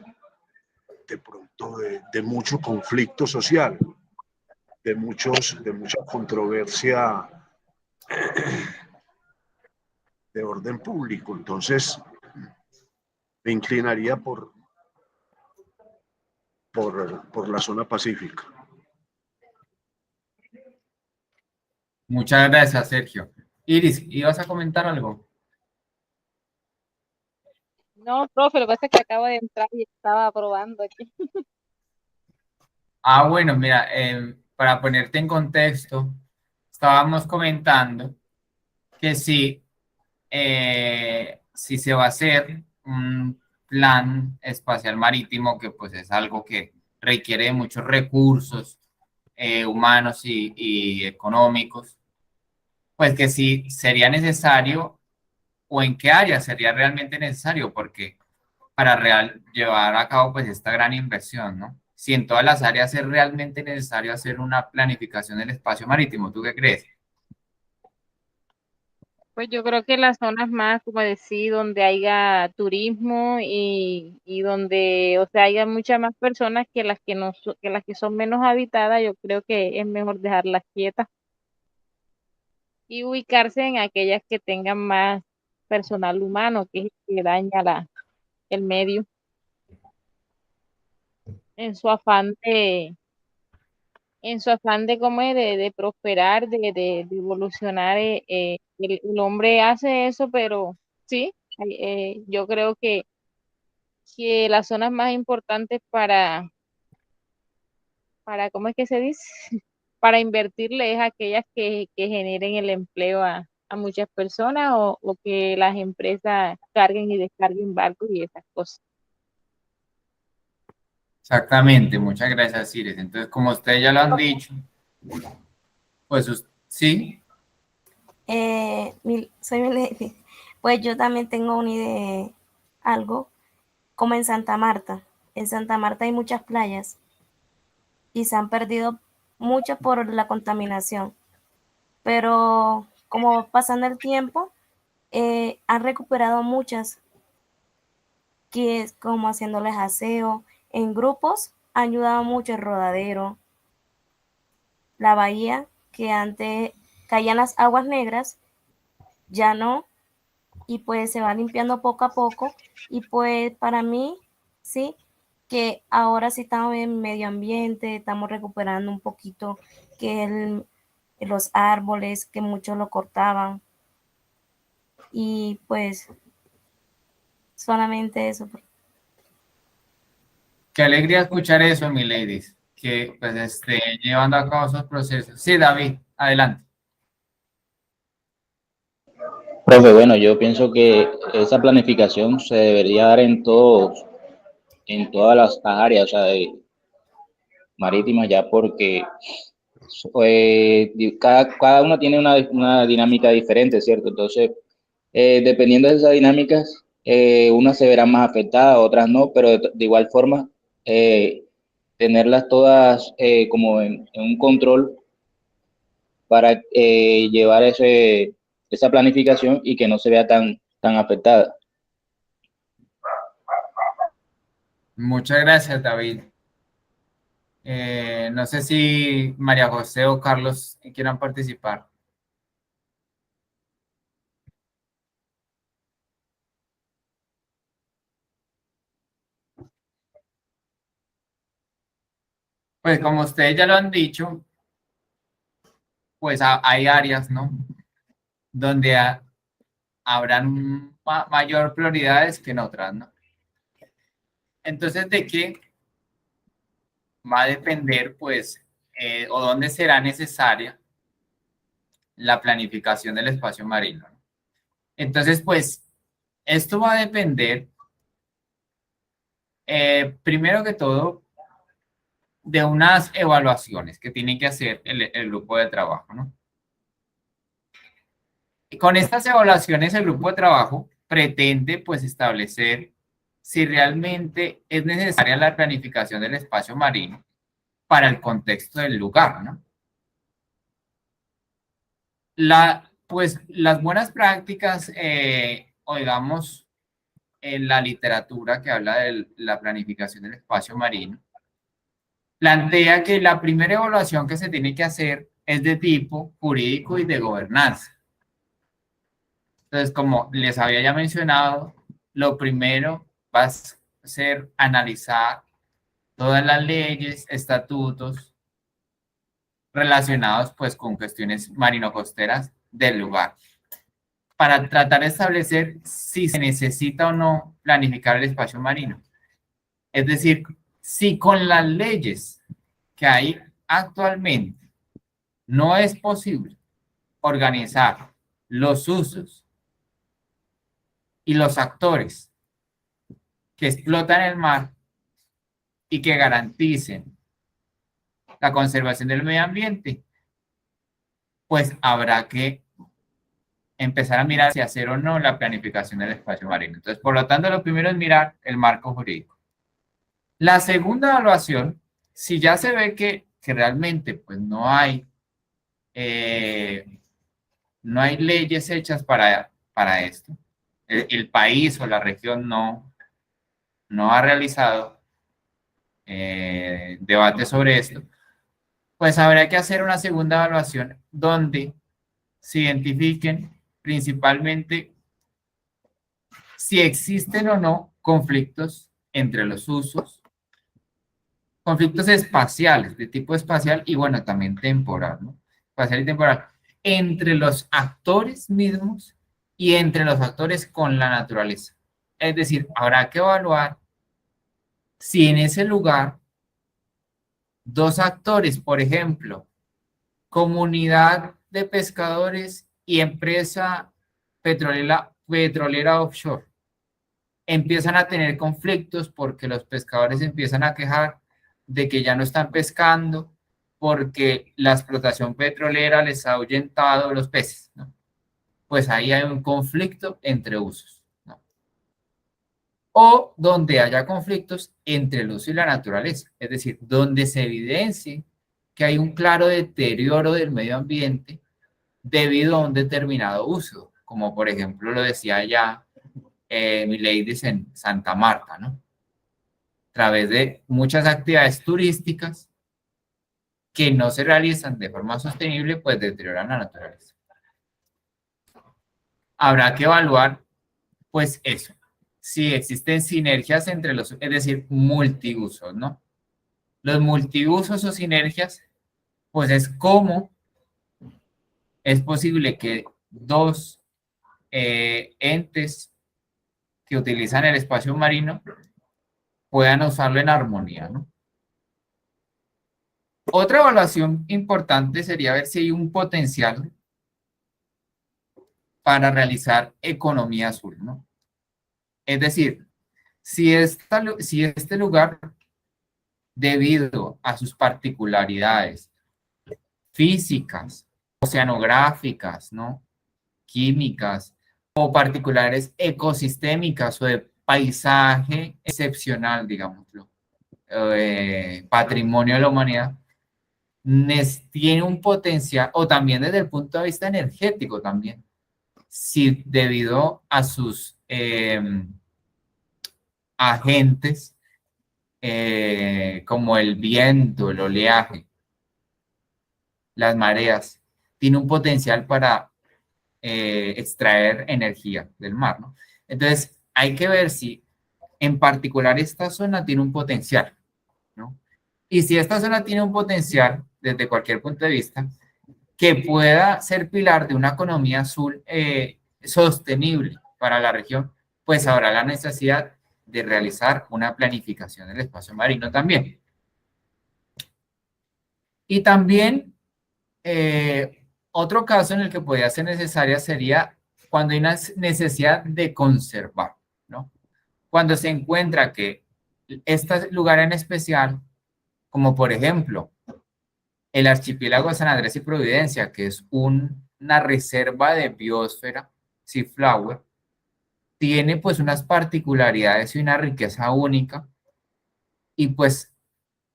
de pronto de mucho conflicto social, de mucha controversia de orden público. Entonces, me inclinaría por por la zona pacífica. Muchas gracias, Sergio. Iris, ¿ibas a comentar algo? No, profe, lo que pasa es que acabo de entrar y estaba probando aquí. Ah, bueno, mira, para ponerte en contexto, estábamos comentando que si se va a hacer un plan espacial marítimo, que pues es algo que requiere de muchos recursos humanos y económicos, pues que sí sería necesario, o en qué área sería realmente necesario, porque para llevar a cabo pues esta gran inversión, ¿no? Si en todas las áreas es realmente necesario hacer una planificación del espacio marítimo, ¿tú qué crees? Pues yo creo que las zonas más, como decir, donde haya turismo y donde, o sea, haya muchas más personas que las que no, que las que son menos habitadas, yo creo que es mejor dejarlas quietas y ubicarse en aquellas que tengan más personal humano, que es el que daña el medio en su afán de cómo es, de prosperar, de evolucionar. El hombre hace eso, pero sí, yo creo que las zonas más importantes ¿cómo es que se dice? Para invertirle es aquellas que generen el empleo a muchas personas o que las empresas carguen y descarguen barcos y esas cosas. Exactamente, muchas gracias, Iris. Entonces, como ustedes ya lo han dicho, pues sí, Soy Milady. Pues yo también tengo una idea, algo como en Santa Marta. En Santa Marta hay muchas playas y se han perdido muchas por la contaminación, pero como va pasando el tiempo, han recuperado muchas, que es como haciéndoles aseo en grupos, ha ayudado mucho el Rodadero, la bahía, que antes caían las aguas negras, ya no, y pues se va limpiando poco a poco, y pues para mí, sí, que ahora sí estamos en medio ambiente, estamos recuperando un poquito que los árboles, que muchos lo cortaban, y pues solamente eso. qué alegría escuchar eso, mi ladies, que pues esté llevando a cabo esos procesos. Sí, David, adelante. Profe, bueno, yo pienso que esa planificación se debería dar en todas las áreas, o sea, marítimas ya, porque cada una tiene una dinámica diferente, ¿cierto? Entonces, dependiendo de esas dinámicas, unas se verán más afectadas, otras no, pero de igual forma, tenerlas todas como en un control para llevar esa planificación y que no se vea tan afectada. Muchas gracias, David. No sé si María José o Carlos quieran participar. Pues como ustedes ya lo han dicho, pues hay áreas, ¿no? Donde habrán mayor prioridades que en otras, ¿no? Entonces, ¿de qué va a depender, pues, o dónde será necesaria la planificación del espacio marino? Entonces, pues, esto va a depender, primero que todo, de unas evaluaciones que tiene que hacer el grupo de trabajo, ¿no? Y con estas evaluaciones, el grupo de trabajo pretende, pues, establecer si realmente es necesaria la planificación del espacio marino para el contexto del lugar, ¿no? Pues las buenas prácticas, o digamos, en la literatura que habla de la planificación del espacio marino, plantea que la primera evaluación que se tiene que hacer es de tipo jurídico y de gobernanza. Entonces, como les había ya mencionado, lo primero va a ser analizar todas las leyes, estatutos relacionados pues con cuestiones marino-costeras del lugar, para tratar de establecer si se necesita o no planificar el espacio marino. Es decir, si con las leyes que hay actualmente no es posible organizar los usos y los actores que explotan el mar y que garanticen la conservación del medio ambiente, pues habrá que empezar a mirar si hacer o no la planificación del espacio marino. Entonces, por lo tanto, lo primero es mirar el marco jurídico. La segunda evaluación, si ya se ve que realmente pues no hay leyes hechas para esto, el país o la región no ha realizado debate sobre esto, pues habrá que hacer una segunda evaluación donde se identifiquen principalmente si existen o no conflictos entre los usos, conflictos espaciales, de tipo espacial y bueno, también temporal, ¿no? Espacial y temporal, entre los actores mismos y entre los actores con la naturaleza. Es decir, habrá que evaluar si en ese lugar dos actores, por ejemplo, comunidad de pescadores y empresa petrolera offshore, empiezan a tener conflictos porque los pescadores empiezan a quejar de que ya no están pescando porque la explotación petrolera les ha ahuyentado los peces, ¿no? Pues ahí hay un conflicto entre usos, ¿no? O donde haya conflictos entre el uso y la naturaleza, es decir, donde se evidencie que hay un claro deterioro del medio ambiente debido a un determinado uso, como por ejemplo lo decía ya Milady en Santa Marta, ¿no? A través de muchas actividades turísticas que no se realizan de forma sostenible, pues deterioran la naturaleza. Habrá que evaluar, pues eso, si existen sinergias entre los, es decir, multiusos, ¿no? Los multiusos o sinergias, pues es cómo es posible que dos entes que utilizan el espacio marino puedan usarlo en armonía, ¿no? Otra evaluación importante sería ver si hay un potencial para realizar economía azul, ¿no? Es decir, si este lugar, debido a sus particularidades físicas, oceanográficas, ¿no? Químicas o particulares ecosistémicas o de paisaje excepcional, digámoslo, patrimonio de la humanidad, tiene un potencial, o también desde el punto de vista energético también, si debido a sus agentes como el viento, el oleaje, las mareas, tiene un potencial para extraer energía del mar, ¿no? Entonces, hay que ver si en particular esta zona tiene un potencial, ¿no? Y si esta zona tiene un potencial, desde cualquier punto de vista, que pueda ser pilar de una economía azul sostenible para la región, pues habrá la necesidad de realizar una planificación del espacio marino también. Y también otro caso en el que podría ser necesaria sería cuando hay una necesidad de conservar, ¿no? Cuando se encuentra que este lugar en especial, como por ejemplo el archipiélago de San Andrés y Providencia, que es una reserva de biosfera, Seaflower, tiene pues unas particularidades y una riqueza única y pues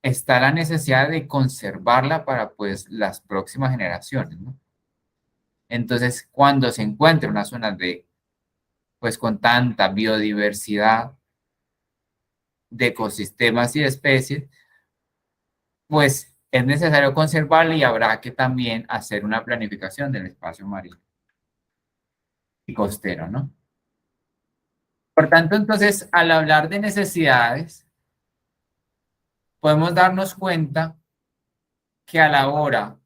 está la necesidad de conservarla para pues las próximas generaciones, ¿no? Entonces, cuando se encuentra una zona pues con tanta biodiversidad de ecosistemas y de especies, pues es necesario conservarla y habrá que también hacer una planificación del espacio marino y costero, ¿no? Por tanto, entonces, al hablar de necesidades, podemos darnos cuenta que a la hora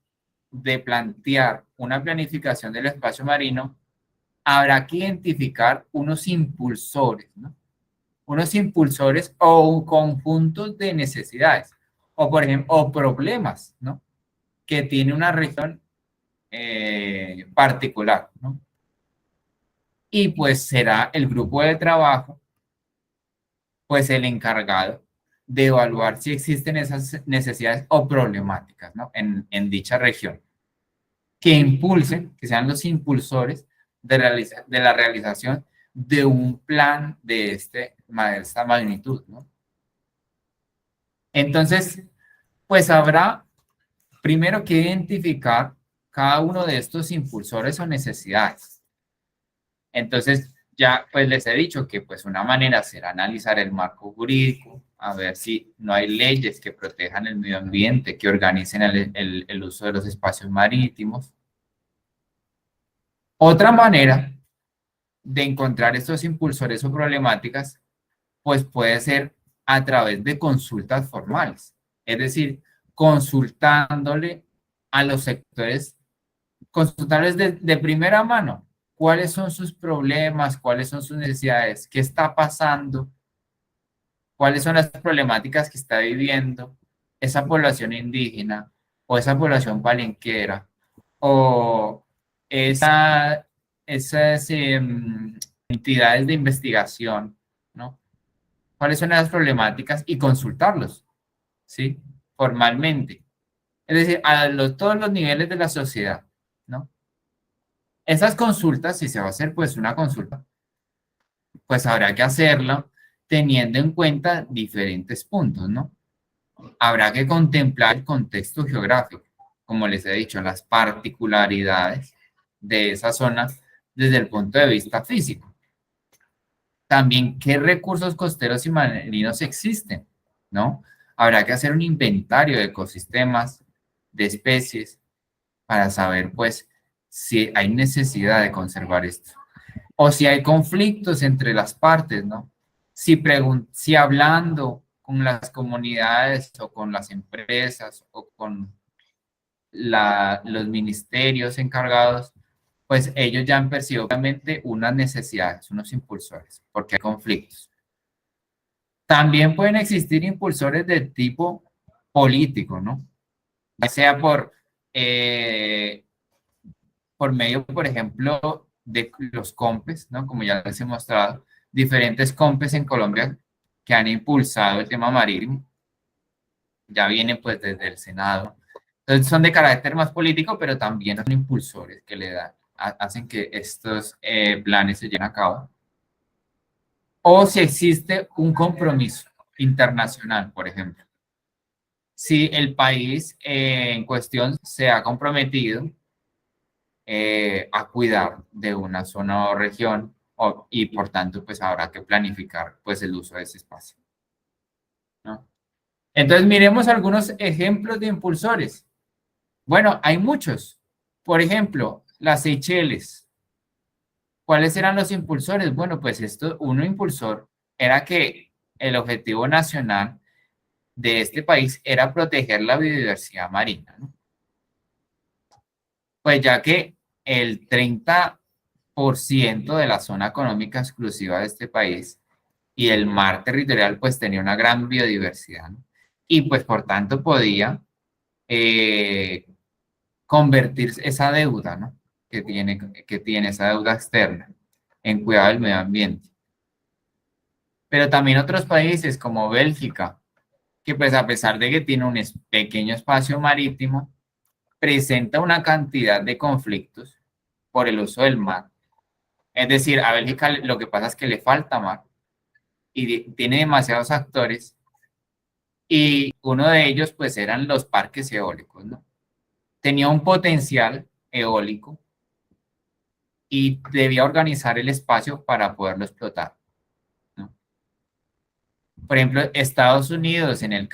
de plantear una planificación del espacio marino, habrá que identificar unos impulsores, ¿no? Unos impulsores o un conjunto de necesidades, o por ejemplo, o problemas, ¿no? Que tiene una región particular, ¿no? Y pues será el grupo de trabajo, pues el encargado de evaluar si existen esas necesidades o problemáticas, ¿no? En dicha región, que impulsen, que sean los impulsores de la realización de un plan de esta magnitud, ¿no? Entonces, pues habrá primero que identificar cada uno de estos impulsores o necesidades. Entonces, ya pues les he dicho que pues una manera será analizar el marco jurídico, a ver si no hay leyes que protejan el medio ambiente, que organicen el uso de los espacios marítimos. Otra manera de encontrar estos impulsores o problemáticas, pues puede ser a través de consultas formales, es decir, consultándole a los sectores, consultarles de primera mano cuáles son sus problemas, cuáles son sus necesidades, qué está pasando, cuáles son las problemáticas que está viviendo esa población indígena o esa población palenquera o esas entidades de investigación, ¿no? ¿Cuáles son las problemáticas? Y consultarlos, ¿sí? Formalmente. Es decir, todos los niveles de la sociedad, ¿no? Esas consultas, si se va a hacer pues una consulta, pues habrá que hacerla teniendo en cuenta diferentes puntos, ¿no? Habrá que contemplar el contexto geográfico, como les he dicho, las particularidades de esa zona desde el punto de vista físico. También qué recursos costeros y marinos existen, ¿no? Habrá que hacer un inventario de ecosistemas, de especies, para saber, pues, si hay necesidad de conservar esto. O si hay conflictos entre las partes, ¿no? Si hablando con las comunidades o con las empresas o con los ministerios encargados, pues ellos ya han percibido obviamente unas necesidades, unos impulsores, porque hay conflictos. También pueden existir impulsores de tipo político, ¿no? Ya sea por medio, por ejemplo, de los COMPES, ¿no? Como ya les he mostrado, diferentes COMPES en Colombia que han impulsado el tema marítimo, ya vienen pues desde el Senado. Entonces son de carácter más político, pero también son impulsores que le dan, hacen que estos planes se lleven a cabo. O si existe un compromiso internacional, por ejemplo. Si el país en cuestión se ha comprometido a cuidar de una zona o región y por tanto pues habrá que planificar pues el uso de ese espacio, ¿no? Entonces miremos algunos ejemplos de impulsores. Bueno, hay muchos. Por ejemplo, las Seychelles. ¿Cuáles eran los impulsores? Bueno, pues uno impulsor era que el objetivo nacional de este país era proteger la biodiversidad marina, ¿no? Pues ya que el 30% de la zona económica exclusiva de este país y el mar territorial pues tenía una gran biodiversidad, ¿no? Y pues por tanto podía convertir esa deuda, ¿no? que tiene esa deuda externa en cuidado del medio ambiente. Pero también otros países como Bélgica, que pues a pesar de que tiene un pequeño espacio marítimo, presenta una cantidad de conflictos por el uso del mar. Es decir, a Bélgica lo que pasa es que le falta mar y tiene demasiados actores y uno de ellos pues eran los parques eólicos, ¿no? Tenía un potencial eólico y debía organizar el espacio para poderlo explotar, ¿no? Por ejemplo, Estados Unidos, en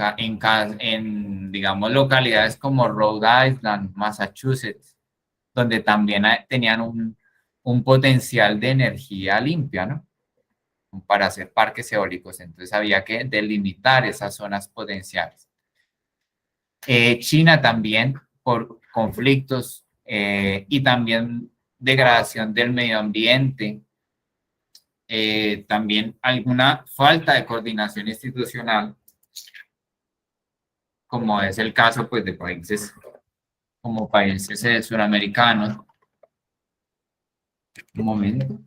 digamos, localidades como Rhode Island, Massachusetts, donde también tenían un potencial de energía limpia, ¿no? Para hacer parques eólicos. Entonces había que delimitar esas zonas potenciales. China también por conflictos y también degradación del medio ambiente, también alguna falta de coordinación institucional, como es el caso pues de países como países suramericanos. Un momento.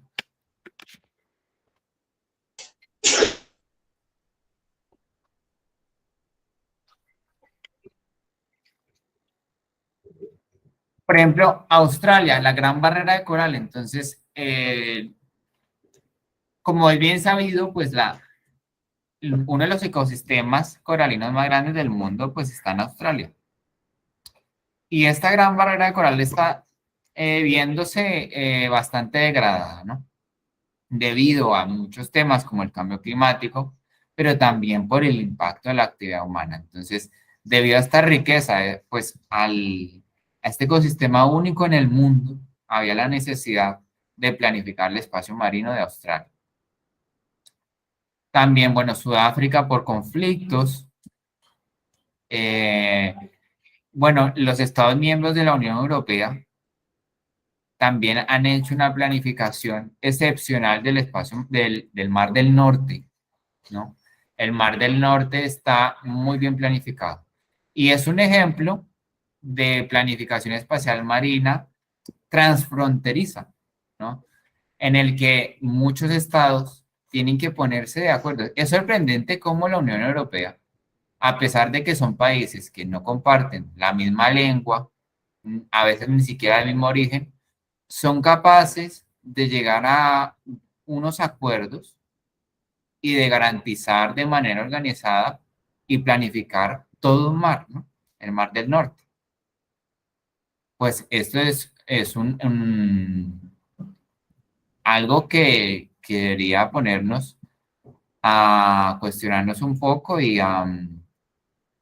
Por ejemplo, Australia, la gran barrera de coral. Entonces, como es bien sabido, pues uno de los ecosistemas coralinos más grandes del mundo, pues está en Australia. Y esta gran barrera de coral está viéndose bastante degradada, ¿no? Debido a muchos temas como el cambio climático, pero también por el impacto de la actividad humana. Entonces, debido a esta riqueza, pues a este ecosistema único en el mundo, había la necesidad de planificar el espacio marino de Australia. También, bueno, Sudáfrica por conflictos. Bueno, los Estados miembros de la Unión Europea también han hecho una planificación excepcional del espacio del Mar del Norte, ¿no? El Mar del Norte está muy bien planificado y es un ejemplo de planificación espacial marina transfronteriza, ¿no? En el que muchos estados tienen que ponerse de acuerdo. Es sorprendente cómo la Unión Europea, a pesar de que son países que no comparten la misma lengua, a veces ni siquiera el mismo origen, son capaces de llegar a unos acuerdos y de garantizar de manera organizada y planificar todo un mar, ¿no? El Mar del Norte. Pues esto es algo que debería ponernos a cuestionarnos un poco y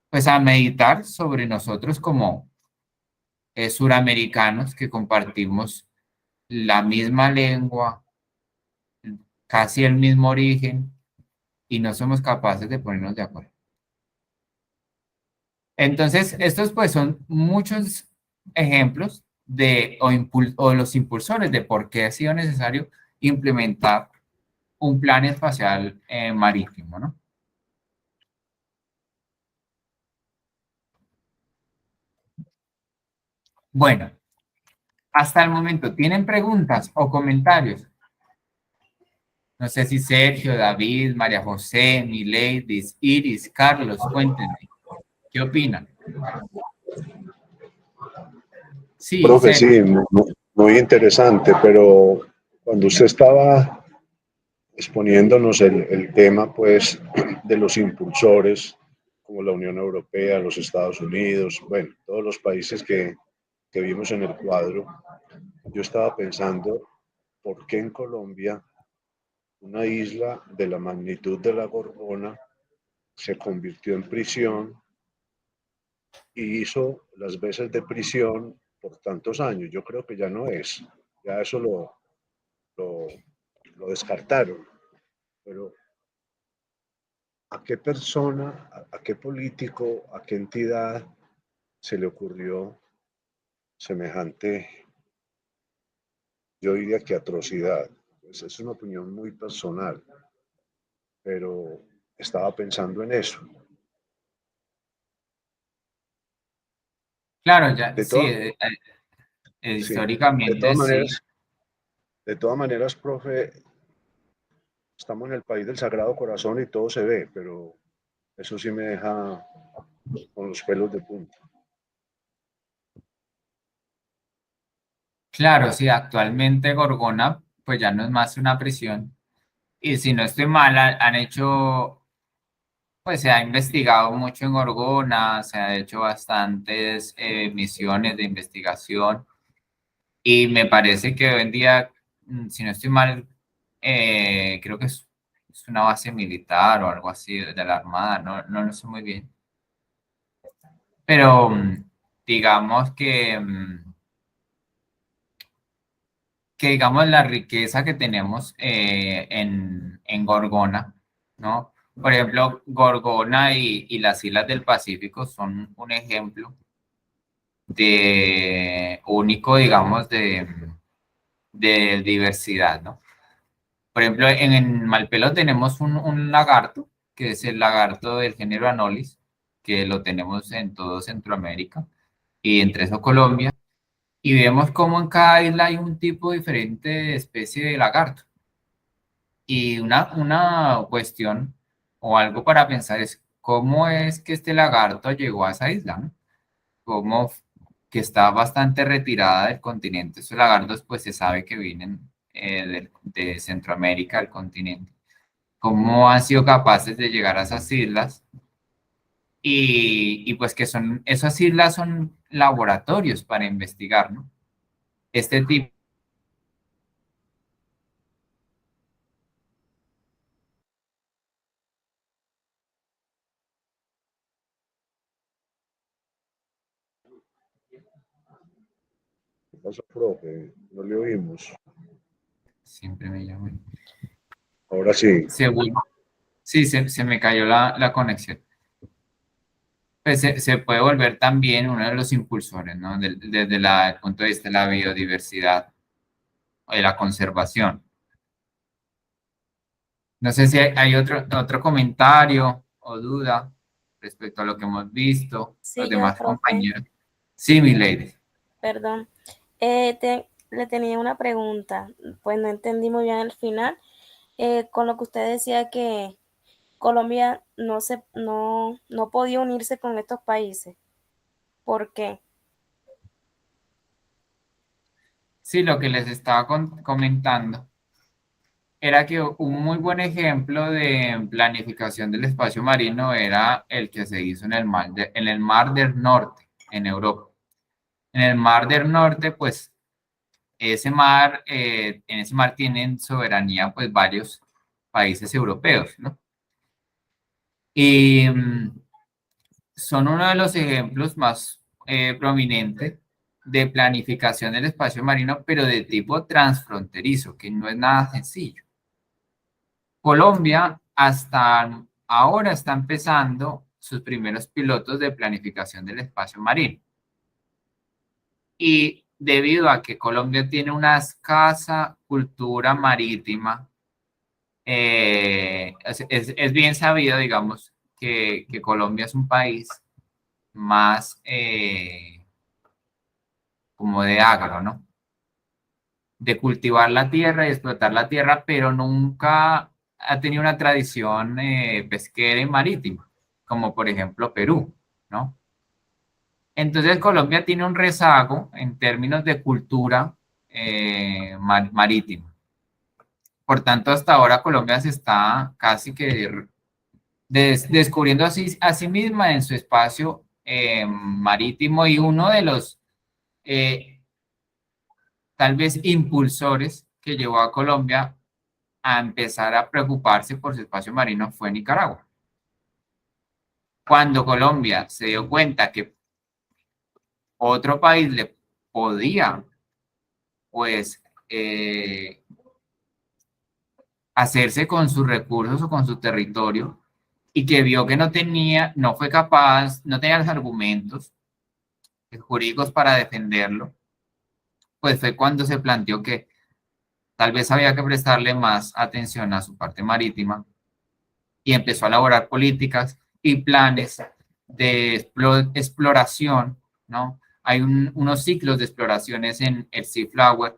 pues a meditar sobre nosotros como suramericanos que compartimos la misma lengua, casi el mismo origen, y no somos capaces de ponernos de acuerdo. Entonces, estos pues son muchos ejemplos o los impulsores de por qué ha sido necesario implementar un plan espacial marítimo, ¿no? Bueno, hasta el momento, ¿tienen preguntas o comentarios? No sé si Sergio, David, María José, Mileidis, Iris, Carlos, cuéntenme. ¿Qué opinan? Sí, Profe, sí, Sergio. muy interesante, pero cuando usted estaba exponiéndonos el tema, pues, de los impulsores, como la Unión Europea, los Estados Unidos, bueno, todos los países que vimos en el cuadro, yo estaba pensando, ¿por qué en Colombia una isla de la magnitud de la Gorgona se convirtió en prisión y hizo las veces de prisión por tantos años? Yo creo que ya no es, ya eso lo, lo descartaron, pero ¿a qué persona, a qué político, a qué entidad se le ocurrió semejante, yo diría que atrocidad? Pues es una opinión muy personal, pero estaba pensando en eso. Claro, ya, De sí, todas, sí, históricamente sí. de todas maneras, profe, estamos en el país del Sagrado Corazón y todo se ve, pero eso sí me deja con los pelos de punta. Claro, sí, actualmente Gorgona, pues ya no es más una prisión. Y si no estoy mal, han hecho, pues se ha investigado mucho en Gorgona, se han hecho bastantes misiones de investigación. Y me parece que hoy en día, si no estoy mal, creo que es una base militar o algo así de la Armada, no lo sé muy bien. Pero digamos que digamos la riqueza que tenemos en Gorgona, ¿no? Por ejemplo, Gorgona y las islas del Pacífico son un ejemplo de único, digamos, de diversidad, ¿no? Por ejemplo, en Malpelo tenemos un lagarto, que es el lagarto del género Anolis, que lo tenemos en todo Centroamérica y entre eso Colombia, y vemos cómo en cada isla hay un tipo diferente de especie de lagarto. Y una cuestión o algo para pensar es cómo es que este lagarto llegó a esa isla, ¿no? Cómo que está bastante retirada del continente. Esos lagartos pues se sabe que vienen de Centroamérica, del continente. Cómo han sido capaces de llegar a esas islas y pues que esas islas son laboratorios para investigar, ¿no? Este tipo. ¿Qué pasó, profe? No le oímos. Siempre me llaman. Ahora sí. Sí, se me cayó la conexión. Pues se puede volver también uno de los impulsores, ¿no? Desde el punto de vista de la biodiversidad o de la conservación. No sé si hay otro comentario o duda respecto a lo que hemos visto, los Sí, yo, demás profe, compañeros. Sí, mi lady. perdón. Le tenía una pregunta, pues no entendí muy bien al final, con lo que usted decía que Colombia no podía unirse con estos países. ¿Por qué? Sí, lo que les estaba comentando era que un muy buen ejemplo de planificación del espacio marino era el que se hizo en el Mar del Norte, en Europa. En el Mar del Norte, pues en ese mar tienen soberanía pues varios países europeos, ¿no? Y son uno de los ejemplos más prominentes de planificación del espacio marino, pero de tipo transfronterizo, que no es nada sencillo. Colombia hasta ahora está empezando sus primeros pilotos de planificación del espacio marino. Y debido a que Colombia tiene una escasa cultura marítima, es bien sabido, digamos, que Colombia es un país más como de agro, ¿no? De cultivar la tierra y explotar la tierra, pero nunca ha tenido una tradición pesquera y marítima, como por ejemplo Perú, ¿no? Entonces Colombia tiene un rezago en términos de cultura marítima. Por tanto, hasta ahora Colombia se está casi que descubriendo a sí misma en su espacio marítimo y uno de los tal vez impulsores que llevó a Colombia a empezar a preocuparse por su espacio marino fue Nicaragua. Cuando Colombia se dio cuenta que otro país le podía, pues, hacerse con sus recursos o con su territorio y que vio que no fue capaz, no tenía los argumentos jurídicos para defenderlo, pues fue cuando se planteó que tal vez había que prestarle más atención a su parte marítima y empezó a elaborar políticas y planes de exploración, ¿no? Hay unos ciclos de exploraciones en el Sea Flower,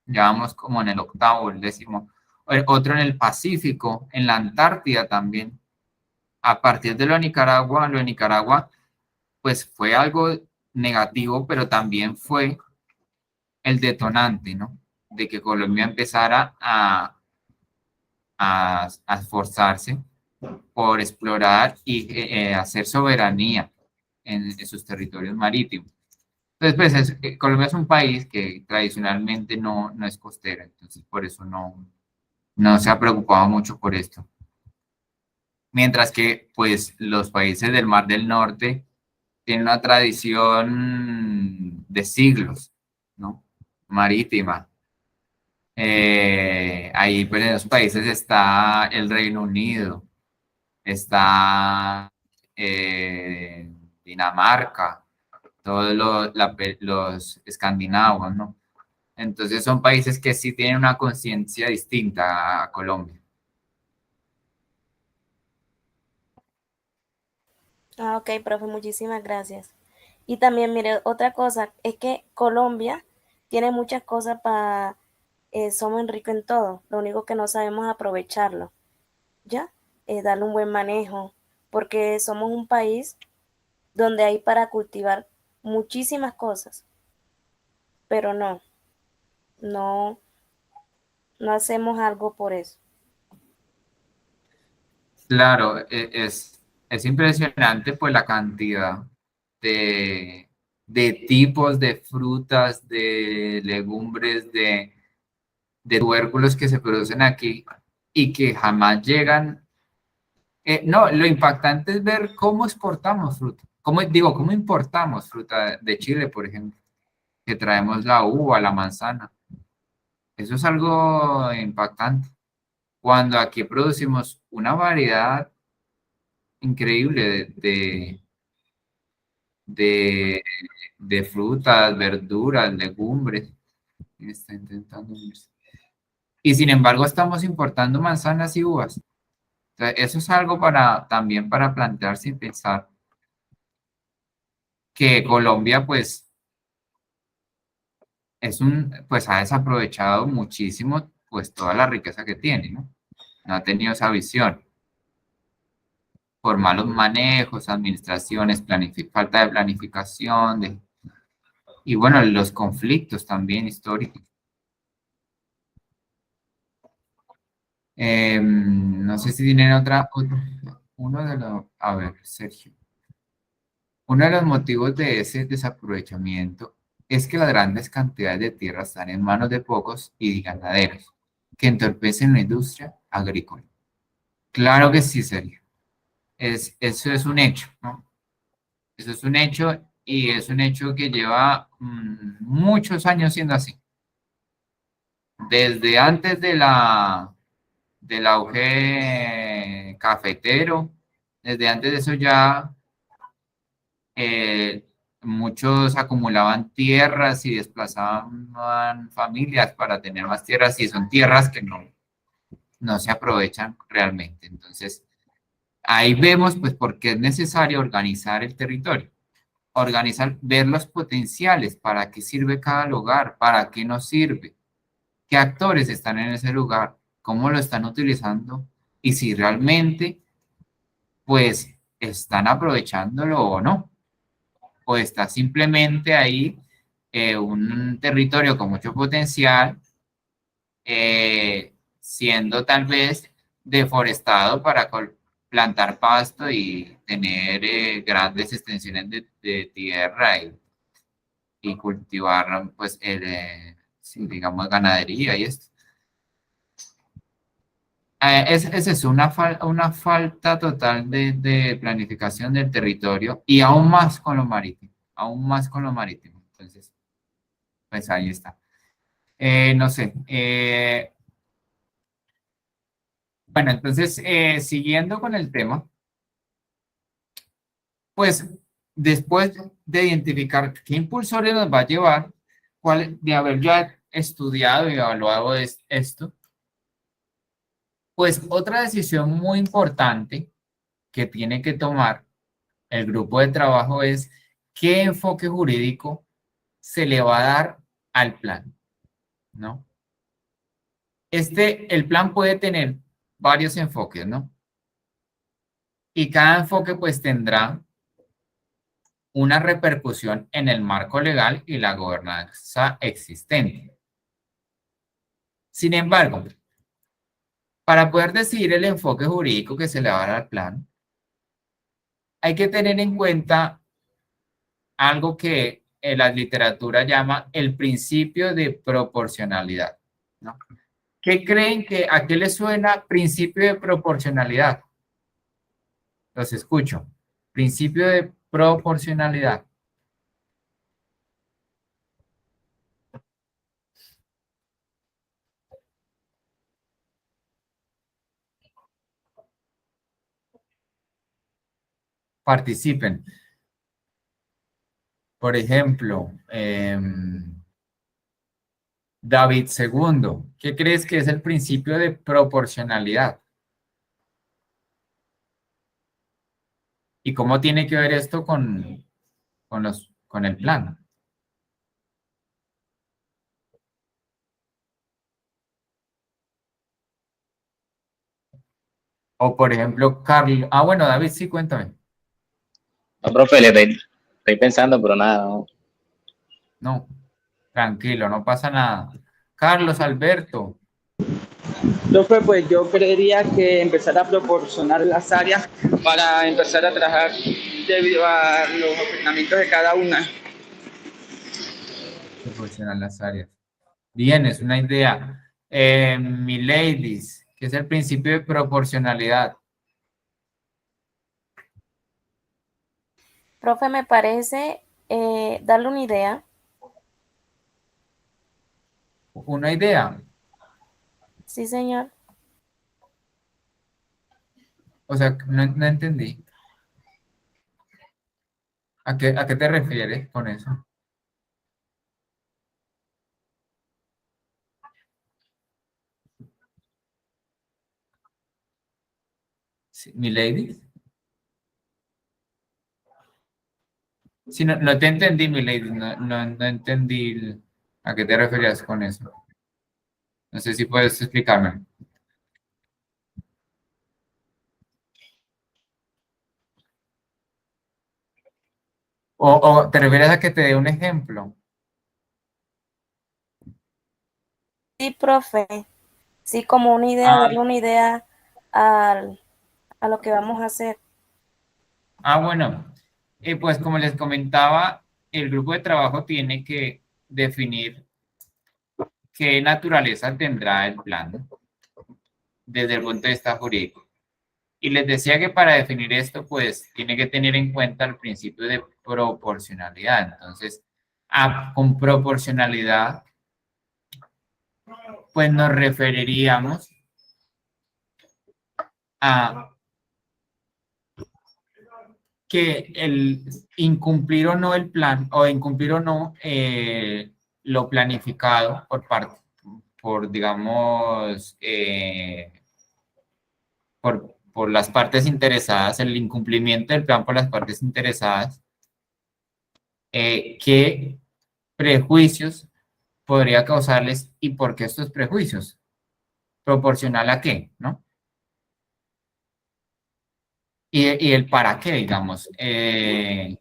ya vamos como en el octavo, el décimo, otro en el Pacífico, en la Antártida también. A partir de lo de Nicaragua, pues fue algo negativo, pero también fue el detonante, ¿no? De que Colombia empezara a esforzarse por explorar y hacer soberanía en sus territorios marítimos. Entonces, pues Colombia es un país que tradicionalmente no es costera, entonces por eso no se ha preocupado mucho por esto. Mientras que, pues, los países del Mar del Norte tienen una tradición de siglos, ¿no? Marítima. Ahí, pues, en los países está el Reino Unido, está Dinamarca, todos los escandinavos, ¿no? Entonces son países que sí tienen una conciencia distinta a Colombia. Ah, ok, profe, muchísimas gracias. Y también, mire, otra cosa es que Colombia tiene muchas cosas para, somos ricos en todo, lo único que no sabemos es aprovecharlo, ¿ya? Darle un buen manejo, porque somos un país donde hay para cultivar muchísimas cosas, pero no, no hacemos algo por eso. Claro, es impresionante pues la cantidad de tipos de frutas, de legumbres, de tubérculos que se producen aquí y que jamás llegan. No, lo impactante es ver cómo exportamos fruta. Cómo importamos fruta de Chile, por ejemplo, que traemos la uva, la manzana. Eso es algo impactante. Cuando aquí producimos una variedad increíble de, de frutas, verduras, legumbres. Está intentando unirse. Y sin embargo estamos importando manzanas y uvas. O sea, eso es algo también para plantearse y pensar que Colombia pues pues ha desaprovechado muchísimo pues toda la riqueza que tiene, ¿no? No ha tenido esa visión por malos manejos, administraciones, falta de planificación, y bueno, los conflictos también históricos. No sé si tienen uno de los, a ver, Sergio. Uno de los motivos de ese desaprovechamiento es que las grandes cantidades de tierra están en manos de pocos y ganaderos, que entorpecen la industria agrícola. Claro que sí, Sergio. Eso es un hecho, ¿no? Eso es un hecho y es un hecho que lleva muchos años siendo así. Desde antes del auge cafetero, desde antes de eso ya eh, muchos acumulaban tierras y desplazaban familias para tener más tierras y son tierras que no se aprovechan realmente. Entonces, ahí vemos pues por qué es necesario organizar el territorio, organizar, ver los potenciales, para qué sirve cada lugar, para qué no sirve, qué actores están en ese lugar, cómo lo están utilizando y si realmente pues están aprovechándolo o no, o está simplemente ahí un territorio con mucho potencial siendo tal vez deforestado para plantar pasto y tener grandes extensiones de tierra y cultivar pues sí, digamos ganadería y esto. Es una falta total de planificación del territorio y aún más con lo marítimo, aún más con lo marítimo. Entonces, pues ahí está. No sé. Bueno, entonces, siguiendo con el tema, pues después de identificar qué impulsores nos va a llevar, de haber ya estudiado y evaluado esto, pues otra decisión muy importante que tiene que tomar el grupo de trabajo es qué enfoque jurídico se le va a dar al plan, ¿no? El plan puede tener varios enfoques, ¿no? Y cada enfoque pues tendrá una repercusión en el marco legal y la gobernanza existente. Sin embargo, para poder decidir el enfoque jurídico que se le va a dar al plan, hay que tener en cuenta algo que la literatura llama el principio de proporcionalidad, ¿no? ¿Qué creen a qué les suena principio de proporcionalidad? Los escucho. Principio de proporcionalidad. participen. Por ejemplo, David II, ¿qué crees que es el principio de proporcionalidad? ¿Y cómo tiene que ver esto con el plan? O por ejemplo, Carlos. Ah, bueno, David, sí, cuéntame. No, profe, estoy pensando, pero nada, no. No, tranquilo, no pasa nada. Carlos, Alberto. Profe, pues yo creería que empezar a proporcionar las áreas para empezar a trabajar debido a los ordenamientos de cada una. Proporcionar las áreas. Bien, es una idea. Mi ladies, que es el principio de proporcionalidad. Profe, me parece darle una idea. Una idea. Sí, señor. O sea, no entendí. ¿A qué te refieres con eso? Sí, mi ladies. Sí, no te entendí, mi lady, no entendí a qué te referías con eso. No sé si puedes explicarme. O te refieres a que te dé un ejemplo. Sí, profe. Sí, como una idea, Ah, darle una idea a lo que vamos a hacer. bueno. Pues como les comentaba, el grupo de trabajo tiene que definir qué naturaleza tendrá el plan desde el punto de vista jurídico. Y les decía que para definir esto, pues tiene que tener en cuenta el principio de proporcionalidad. Entonces, con proporcionalidad, pues nos referiríamos a que el incumplir o no el plan, o incumplir o no lo planificado digamos, por las partes interesadas, el incumplimiento del plan por las partes interesadas, qué prejuicios podría causarles y por qué estos prejuicios, proporcional a qué, ¿no? Y el para qué, digamos. ¿Sí?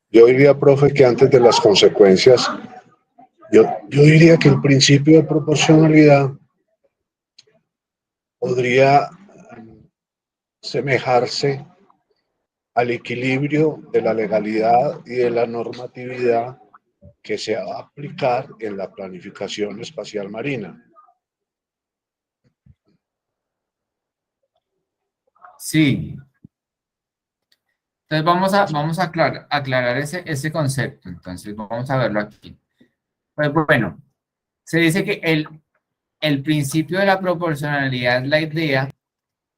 Yo diría, profe, que antes de las consecuencias, yo diría que el principio de proporcionalidad podría semejarse al equilibrio de la legalidad y de la normatividad que se va a aplicar en la planificación espacial marina. Sí. Entonces vamos a aclarar ese concepto. Entonces vamos a verlo aquí. Pues bueno, se dice que el principio de la proporcionalidad es la idea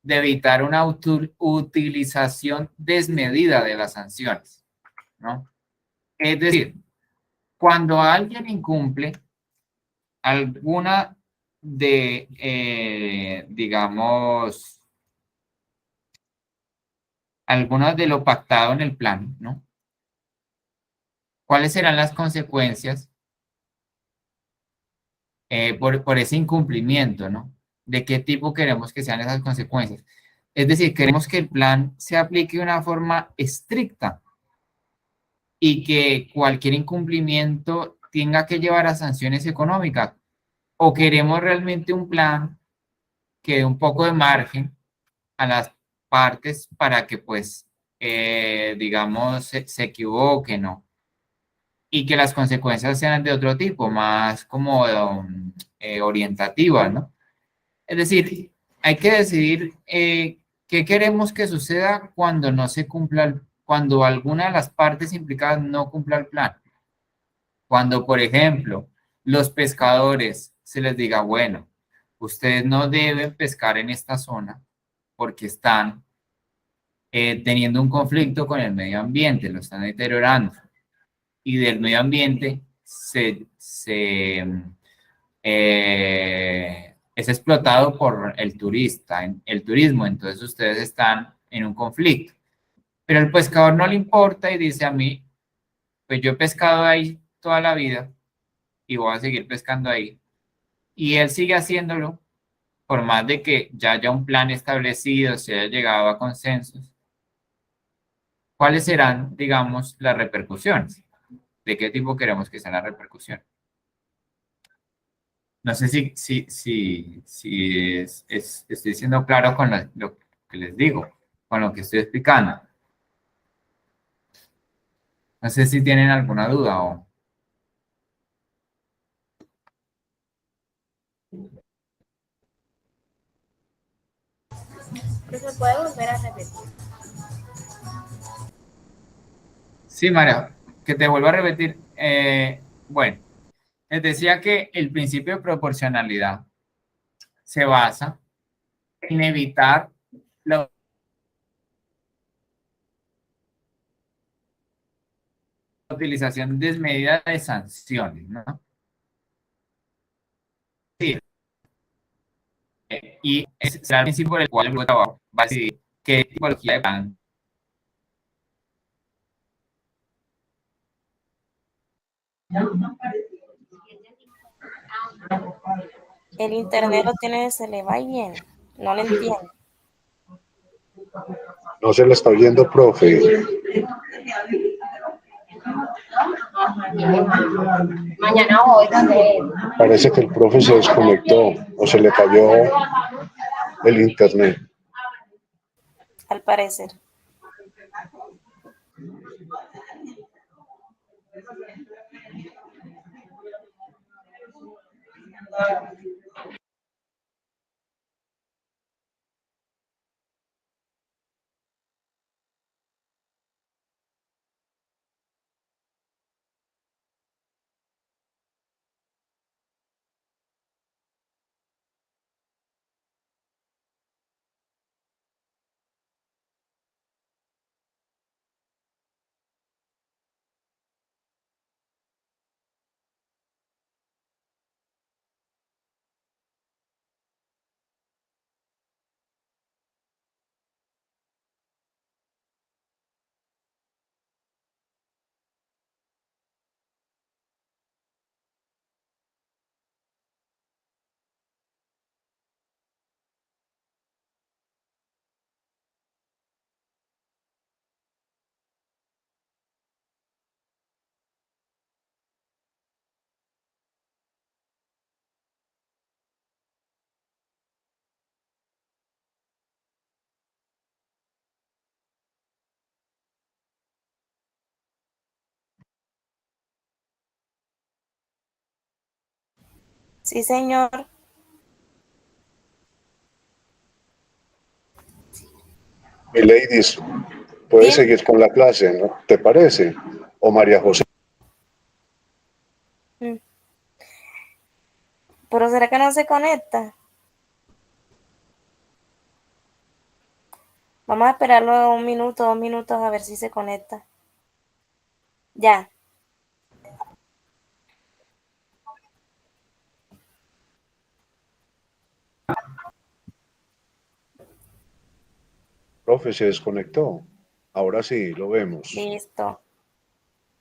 de evitar una utilización desmedida de las sanciones, ¿no? Es decir, cuando alguien incumple alguna digamos, alguna de lo pactado en el plan, ¿no? ¿Cuáles serán las consecuencias por ese incumplimiento, ¿no? ¿De qué tipo queremos que sean esas consecuencias? Es decir, queremos que el plan se aplique de una forma estricta y que cualquier incumplimiento tenga que llevar a sanciones económicas. ¿O queremos realmente un plan que dé un poco de margen a las partes para que, pues, digamos, se equivoquen, ¿no? Y que las consecuencias sean de otro tipo, más como orientativas, ¿no? Es decir, hay que decidir qué queremos que suceda cuando no se cumpla, cuando alguna de las partes implicadas no cumpla el plan. Cuando, por ejemplo, los pescadores se les diga, bueno, ustedes no deben pescar en esta zona porque están teniendo un conflicto con el medio ambiente, lo están deteriorando. Y del medio ambiente es explotado por el turismo, entonces ustedes están en un conflicto. Pero el pescador no le importa y dice a mí, pues yo he pescado ahí toda la vida y voy a seguir pescando ahí. Y él sigue haciéndolo, por más de que ya haya un plan establecido, se haya llegado a consensos. ¿Cuáles serán, digamos, las repercusiones? ¿De qué tipo queremos que sean las repercusiones? No sé si estoy siendo claro con lo que les digo, con lo que estoy explicando. No sé si tienen alguna duda o... ¿Se puede volver a repetir? Sí, María, que te vuelvo a repetir. Bueno, les decía que el principio de proporcionalidad se basa en evitar la utilización desmedida de sanciones, ¿no? Sí. Y ese será el principio por el cual el grupo de trabajo va a decidir qué tipología de plan. El internet lo tiene, se le va bien. No lo entiendo. No se la está oyendo, profe. Mañana o hoy también. Parece que el profe se desconectó o se le cayó el internet. Al parecer. Sí, señor. Mi ladies, puede Dime. seguir con la clase, ¿no? ¿Te parece? O María José. ¿Pero será que no se conecta? Vamos a esperarlo 1 minuto, 2 minutos a ver si se conecta. Ya. Profe, se desconectó. Ahora sí, lo vemos. Listo.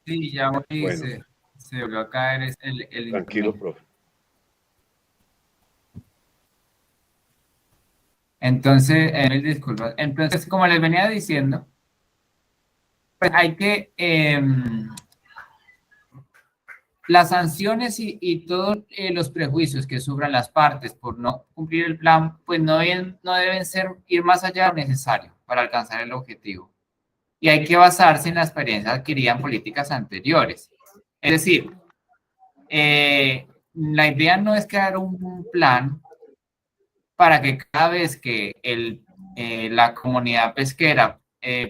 Sí, ya Bueno, se volvió a caer el tranquilo, internet. profe. Entonces, disculpas. Entonces, como les venía diciendo, pues hay que... las sanciones y todos los prejuicios que sufran las partes por no cumplir el plan, pues no deben ir más allá de lo necesario para alcanzar el objetivo. Y hay que basarse en la experiencia adquirida en políticas anteriores. Es decir, la idea no es crear un plan para que cada vez que la comunidad pesquera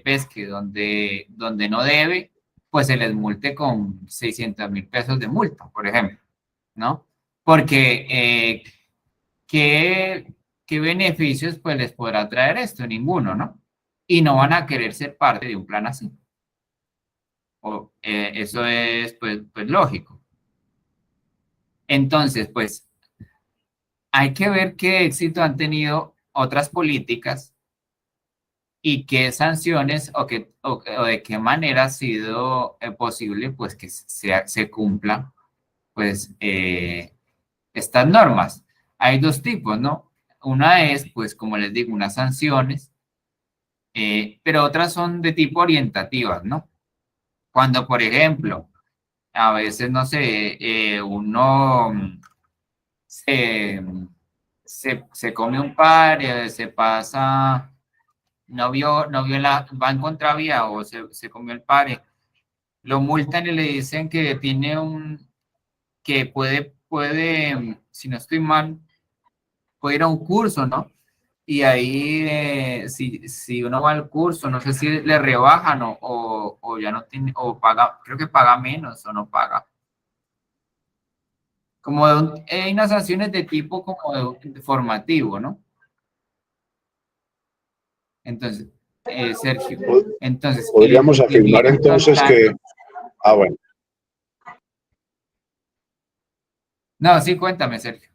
pesque donde no debe, pues se les multe con 600.000 pesos de multa, por ejemplo, ¿no? Porque ¿qué beneficios pues les podrá traer esto? Ninguno, ¿no? y no van a querer ser parte de un plan así. Eso es pues lógico. Entonces, pues hay que ver qué éxito han tenido otras políticas y qué sanciones o de qué manera ha sido posible pues que se cumplan pues estas normas. Hay dos tipos, ¿no? Una es pues como les digo unas sanciones, pero otras son de tipo orientativas, ¿no? Cuando por ejemplo a veces no sé uno se come un par, se pasa, no vio va en contravía o se comió el pare, lo multan y le dicen que tiene que puede, si no estoy mal, puede ir a un curso, ¿no? Y ahí, si uno va al curso, no sé si le rebajan o ya no tiene, o paga, creo que paga menos o no paga. Como hay unas sanciones de tipo como de formativo, ¿no? Entonces, Sergio, entonces, Podríamos afirmar entonces que, bueno. No, sí, cuéntame, Sergio.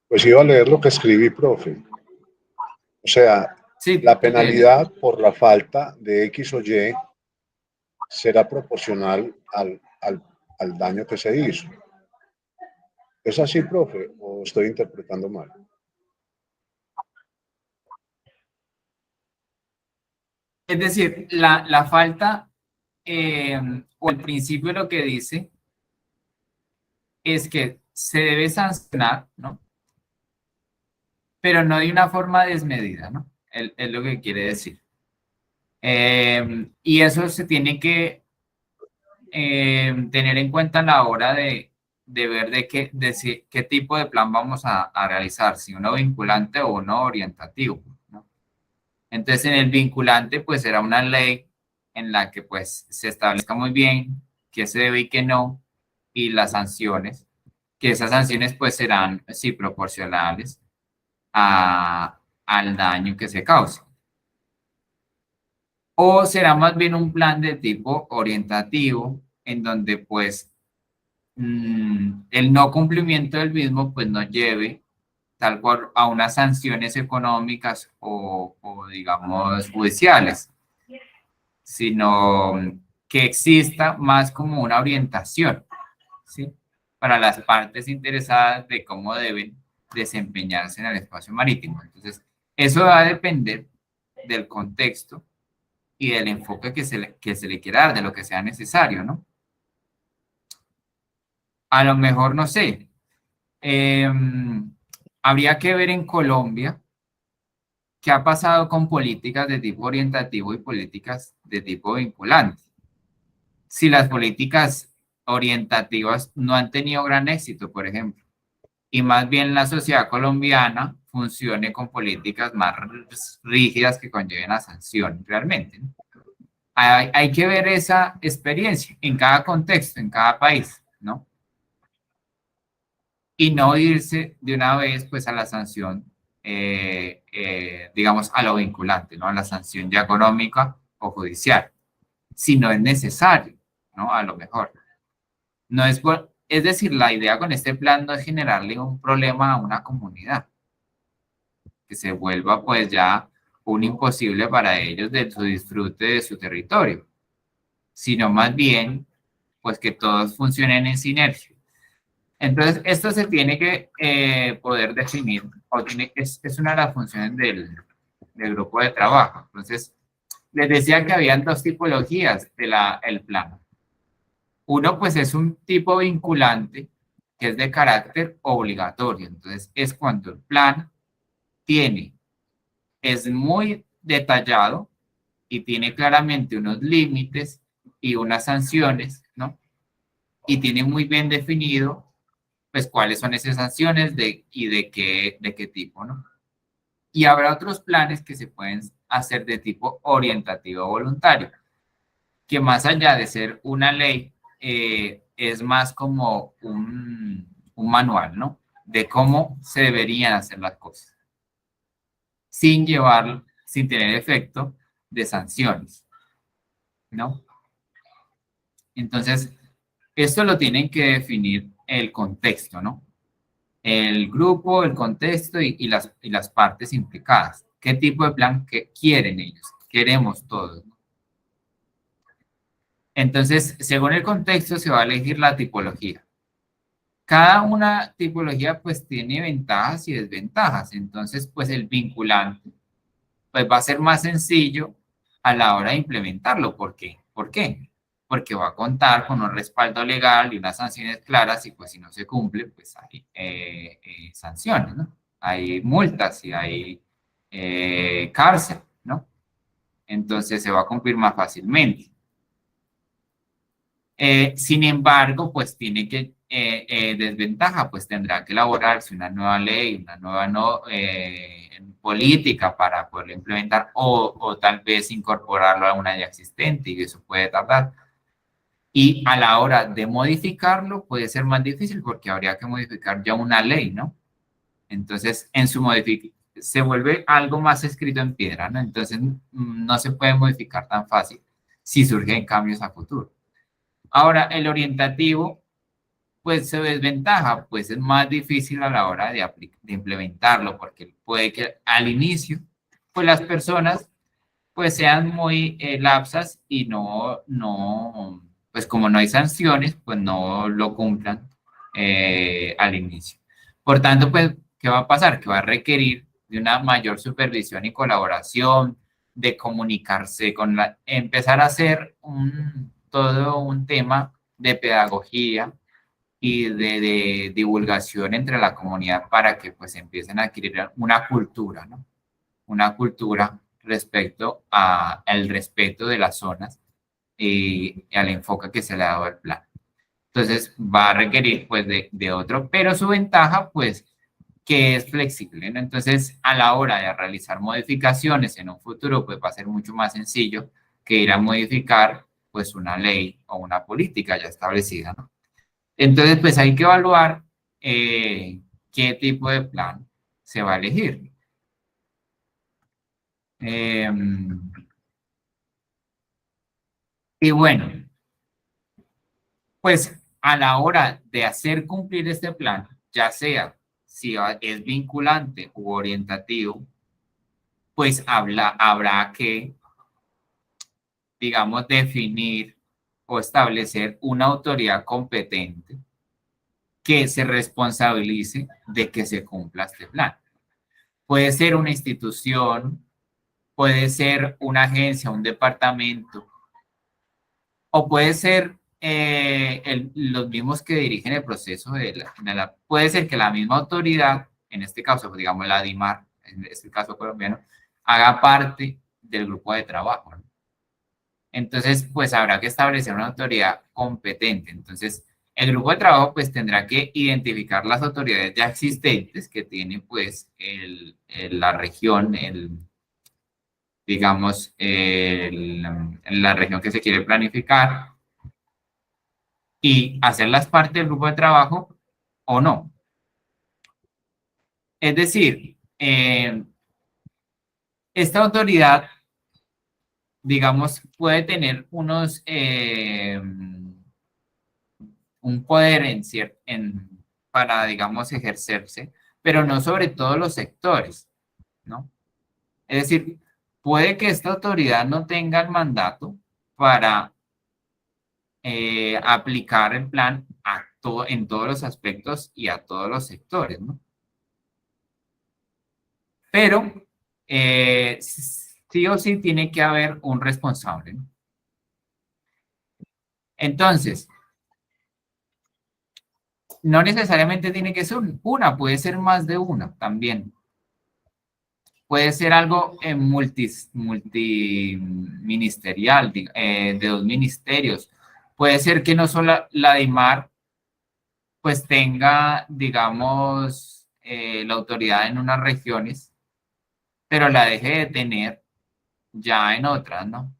Pues iba a leer lo que escribí, profe. O sea, Sí, la penalidad por la falta de X o Y será proporcional al daño que se hizo. ¿Es así, profe, o estoy interpretando mal? Es decir, la falta o el principio lo que dice es que se debe sancionar, ¿no? Pero no de una forma desmedida, ¿no? Es lo que quiere decir. Y eso se tiene que tener en cuenta a la hora de ver qué tipo de plan vamos a realizar, si uno vinculante o uno orientativo, ¿no? Entonces, en el vinculante, pues será una ley en la que pues se establezca muy bien qué se debe y qué no, y las sanciones, que esas sanciones pues serán, sí, proporcionales al daño que se causa. O será más bien un plan de tipo orientativo, en donde pues el no cumplimiento del mismo pues no lleve tal cual a unas sanciones económicas o digamos judiciales, sino que exista más como una orientación, ¿sí? Para las partes interesadas de cómo deben desempeñarse en el espacio marítimo. Entonces, eso va a depender del contexto y del enfoque que se le quiera dar, de lo que sea necesario, ¿no? A lo mejor, no sé, habría que ver en Colombia qué ha pasado con políticas de tipo orientativo y políticas de tipo vinculante. Si las políticas orientativas no han tenido gran éxito, por ejemplo, y más bien la sociedad colombiana funcione con políticas más rígidas que conlleven a sanción realmente, ¿no? Hay que ver esa experiencia en cada contexto, en cada país, ¿no? Y no irse de una vez pues a la sanción, digamos, a lo vinculante, ¿no? A la sanción ya económica o judicial, si no es necesario, ¿no? A lo mejor. No es, es decir, la idea con este plan no es generarle un problema a una comunidad, que se vuelva pues ya un imposible para ellos de su disfrute de su territorio, sino más bien pues que todos funcionen en sinergia. Entonces, esto se tiene que poder definir, es una de las funciones del grupo de trabajo. Entonces, les decía que habían dos tipologías el plan. Uno, pues, es un tipo vinculante que es de carácter obligatorio. Entonces, es cuando el plan es muy detallado y tiene claramente unos límites y unas sanciones, ¿no? Y tiene muy bien definido pues cuáles son esas sanciones y de qué tipo, ¿no? Y habrá otros planes que se pueden hacer de tipo orientativo voluntario, que más allá de ser una ley, es más como un manual, ¿no? De cómo se deberían hacer las cosas. sin tener efecto de sanciones, ¿no? Entonces, esto lo tienen que definir el contexto, ¿no? El grupo, el contexto y las partes implicadas. ¿Qué tipo de plan que quieren ellos? Queremos todos, ¿no? Entonces, según el contexto, se va a elegir la tipología. Cada una tipología, pues, tiene ventajas y desventajas. Entonces, pues, el vinculante, pues, va a ser más sencillo a la hora de implementarlo. ¿Por qué? ¿Por qué? Porque va a contar con un respaldo legal y unas sanciones claras y, pues, si no se cumple, pues, hay sanciones, ¿no? Hay multas y hay cárcel, ¿no? Entonces, se va a cumplir más fácilmente. Sin embargo, pues tiene que, desventaja, pues tendrá que elaborarse una nueva ley, una nueva política para poderlo implementar o tal vez incorporarlo a una ya existente y eso puede tardar. Y a la hora de modificarlo puede ser más difícil porque habría que modificar ya una ley, ¿no? Entonces, se vuelve algo más escrito en piedra, ¿no? Entonces, no se puede modificar tan fácil si surgen cambios a futuro. Ahora, el orientativo, pues se desventaja, pues es más difícil a la hora de implementarlo, porque puede que al inicio, pues las personas, pues sean muy lapsas y pues como no hay sanciones, pues no lo cumplan al inicio. Por tanto, pues, ¿qué va a pasar? Que va a requerir de una mayor supervisión y colaboración, de comunicarse empezar a hacer todo un tema de pedagogía y de divulgación entre la comunidad para que pues empiecen a adquirir una cultura, ¿no? Una cultura respecto al respeto de las zonas y al enfoque que se le ha dado al plan. Entonces va a requerir pues de otro, pero su ventaja pues que es flexible, ¿no? Entonces a la hora de realizar modificaciones en un futuro pues va a ser mucho más sencillo que ir a modificar pues una ley o una política ya establecida, ¿no? Entonces pues hay que evaluar qué tipo de plan se va a elegir. Y bueno, pues a la hora de hacer cumplir este plan, ya sea si es vinculante u orientativo, pues habrá que, digamos, definir o establecer una autoridad competente que se responsabilice de que se cumpla este plan. Puede ser una institución, puede ser una agencia, un departamento, o puede ser los mismos que dirigen el proceso puede ser que la misma autoridad, en este caso, pues, digamos la DIMAR, en este caso colombiano, haga parte del grupo de trabajo, ¿no? Entonces, pues habrá que establecer una autoridad competente. Entonces, el grupo de trabajo pues tendrá que identificar las autoridades ya existentes que tiene pues la región, digamos, la región que se quiere planificar y hacerlas parte del grupo de trabajo o no. Es decir, esta autoridad, digamos, puede tener un poder para, digamos, ejercerse, pero no sobre todos los sectores, ¿no? Es decir, puede que esta autoridad no tenga el mandato para aplicar el plan en todos los aspectos y a todos los sectores, ¿no? Pero sí o sí tiene que haber un responsable, ¿no? Entonces, no necesariamente tiene que ser una, puede ser más de una también. Puede ser algo multiministerial, de dos ministerios. Puede ser que no solo la DIMAR pues tenga, digamos, la autoridad en unas regiones, pero la deje de tener ya en otras, ¿no?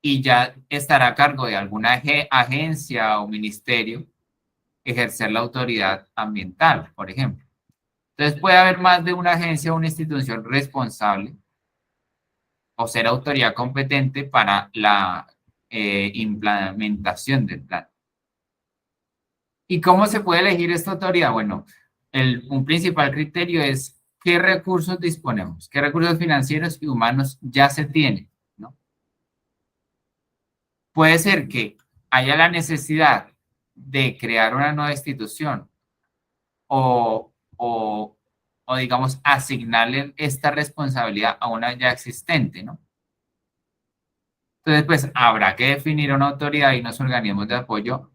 Y ya estará a cargo de alguna agencia o ministerio ejercer la autoridad ambiental, por ejemplo. Entonces puede haber más de una agencia o una institución responsable o ser autoridad competente para la implementación del plan. ¿Y cómo se puede elegir esta autoridad? Bueno, un principal criterio es qué recursos disponemos, qué recursos financieros y humanos ya se tienen, ¿no? Puede ser que haya la necesidad de crear una nueva institución o digamos, asignarle esta responsabilidad a una ya existente, ¿no? Entonces, pues, habrá que definir una autoridad y unos organismos de apoyo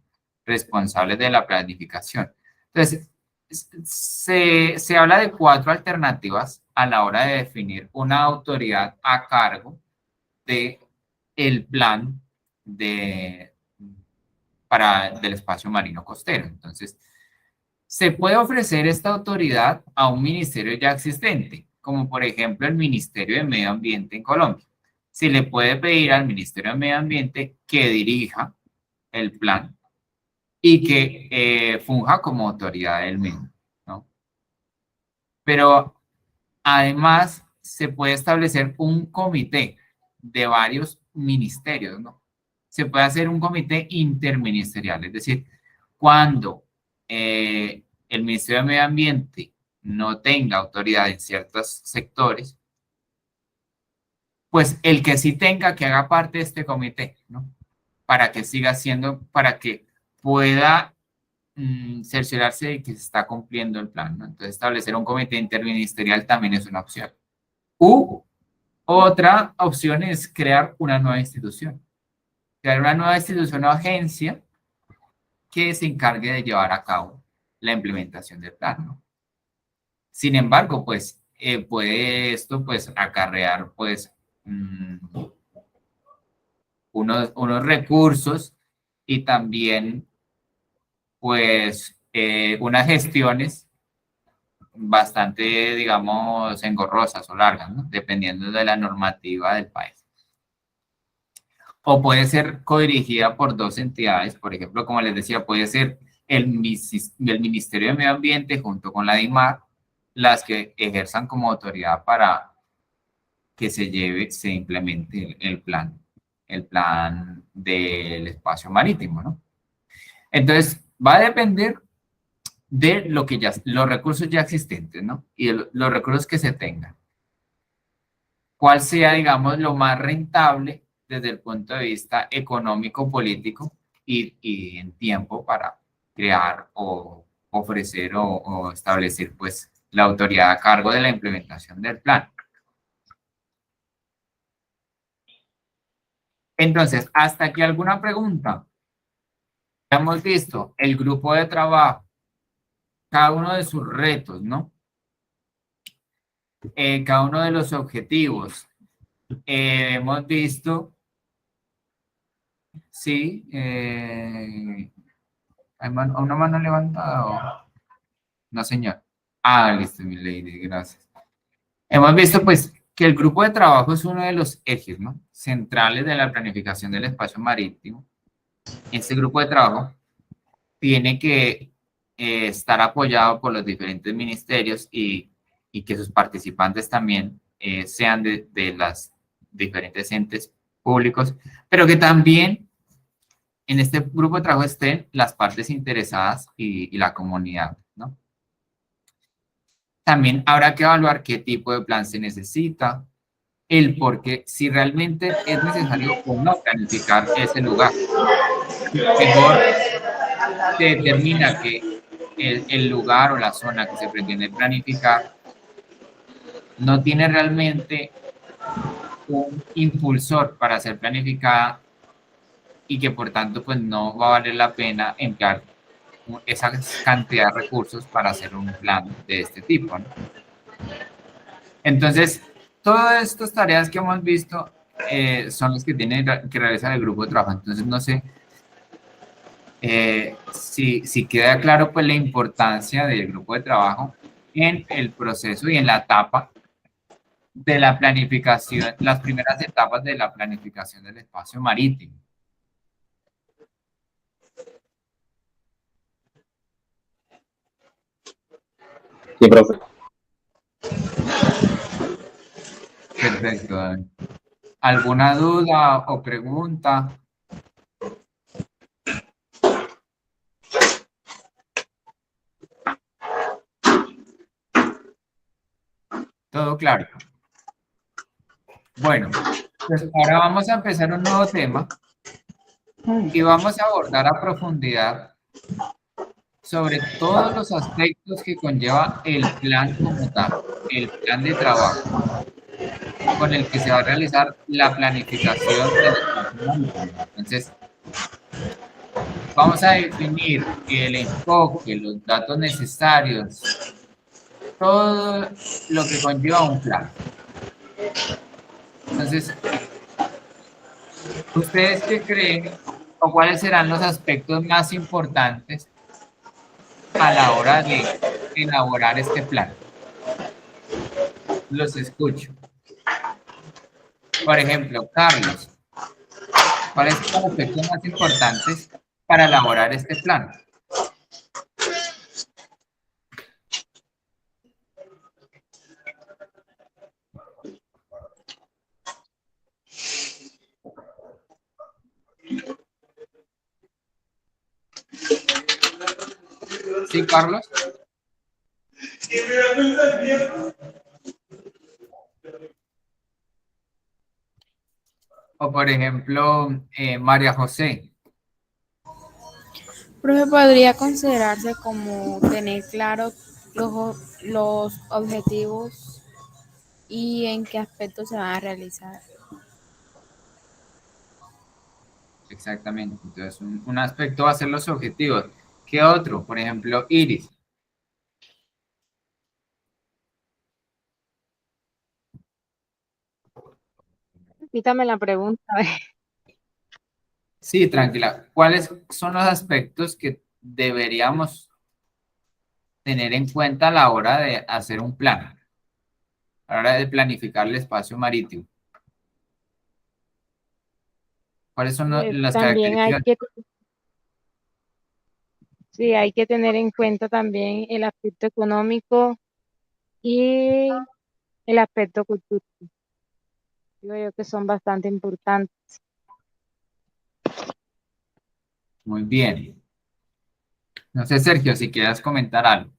responsables de la planificación. Entonces, se habla de 4 alternativas a la hora de definir una autoridad a cargo de el plan del espacio marino costero. Entonces, se puede ofrecer esta autoridad a un ministerio ya existente, como por ejemplo el Ministerio de Medio Ambiente en Colombia. Se le puede pedir al Ministerio de Medio Ambiente que dirija el plan y que funja como autoridad del mismo, ¿no? Pero además se puede establecer un comité de varios ministerios, ¿no? Se puede hacer un comité interministerial, es decir, cuando el Ministerio de Medio Ambiente no tenga autoridad en ciertos sectores, pues el que sí tenga que haga parte de este comité, ¿no? Para que siga siendo, para que pueda cerciorarse de que se está cumpliendo el plan, ¿no? Entonces, establecer un comité interministerial también es una opción. Otra opción es crear una nueva institución. Crear una nueva institución o agencia que se encargue de llevar a cabo la implementación del plan, ¿no? Sin embargo, pues, puede esto, pues, acarrear, pues, unos recursos y también, pues, unas gestiones bastante, digamos, engorrosas o largas, ¿no? Dependiendo de la normativa del país. O puede ser codirigida por 2 entidades, por ejemplo, como les decía, puede ser el Ministerio de Medio Ambiente junto con la DIMAR, las que ejerzan como autoridad para que se implemente el plan del espacio marítimo, ¿no? Entonces, va a depender de los recursos ya existentes, ¿no? Y de los recursos que se tengan. ¿Cuál sea, digamos, lo más rentable desde el punto de vista económico, político y en tiempo para crear o ofrecer o establecer, pues, la autoridad a cargo de la implementación del plan? Entonces, ¿hasta aquí alguna pregunta? Hemos visto el grupo de trabajo, cada uno de sus retos, ¿no? Cada uno de los objetivos. Hemos visto, sí, ¿hay una mano levantada o no, señor? Ah, listo, mi lady, gracias. Hemos visto, pues, que el grupo de trabajo es uno de los ejes, ¿no? Centrales de la planificación del espacio marítimo. Este grupo de trabajo tiene que estar apoyado por los diferentes ministerios y que sus participantes también sean de las diferentes entes públicos, pero que también en este grupo de trabajo estén las partes interesadas y la comunidad, ¿no? También habrá que evaluar qué tipo de plan se necesita, el por qué, si realmente es necesario o no planificar ese lugar. Mejor se determina que el lugar o la zona que se pretende planificar no tiene realmente un impulsor para ser planificada y que por tanto pues no va a valer la pena emplear esa cantidad de recursos para hacer un plan de este tipo, ¿no? Entonces, todas estas tareas que hemos visto son las que tiene que realizar el grupo de trabajo. Entonces, no sé si queda claro pues la importancia del grupo de trabajo en el proceso y en la etapa de la planificación, las primeras etapas de la planificación del espacio marítimo. Sí, profe. Perfecto, David. ¿Alguna duda o pregunta? ¿Todo claro? Bueno, pues ahora vamos a empezar un nuevo tema y vamos a abordar a profundidad sobre todos los aspectos que conlleva el plan como tal, el plan de trabajo con el que se va a realizar la planificación del espacio marítimo. Entonces, vamos a definir el enfoque, los datos necesarios, todo lo que conlleva un plan. Entonces, ¿ustedes qué creen o cuáles serán los aspectos más importantes a la hora de elaborar este plan? Los escucho. Por ejemplo, Carlos, ¿cuáles son los aspectos más importantes para elaborar este plan? ¿Sí, Carlos? O por ejemplo, María José. Profe, podría considerarse como tener claro los objetivos y en qué aspectos se van a realizar. Exactamente. Entonces, un aspecto va a ser los objetivos. ¿Qué otro? Por ejemplo, Iris. Repítame la pregunta. Sí, tranquila. ¿Cuáles son los aspectos que deberíamos tener en cuenta a la hora de hacer un plan? A la hora de planificar el espacio marítimo. ¿Cuáles son las También características? sí, hay que tener en cuenta también el aspecto económico y el aspecto cultural. Digo yo que son bastante importantes. Muy bien. No sé, Sergio, si quieras comentar algo.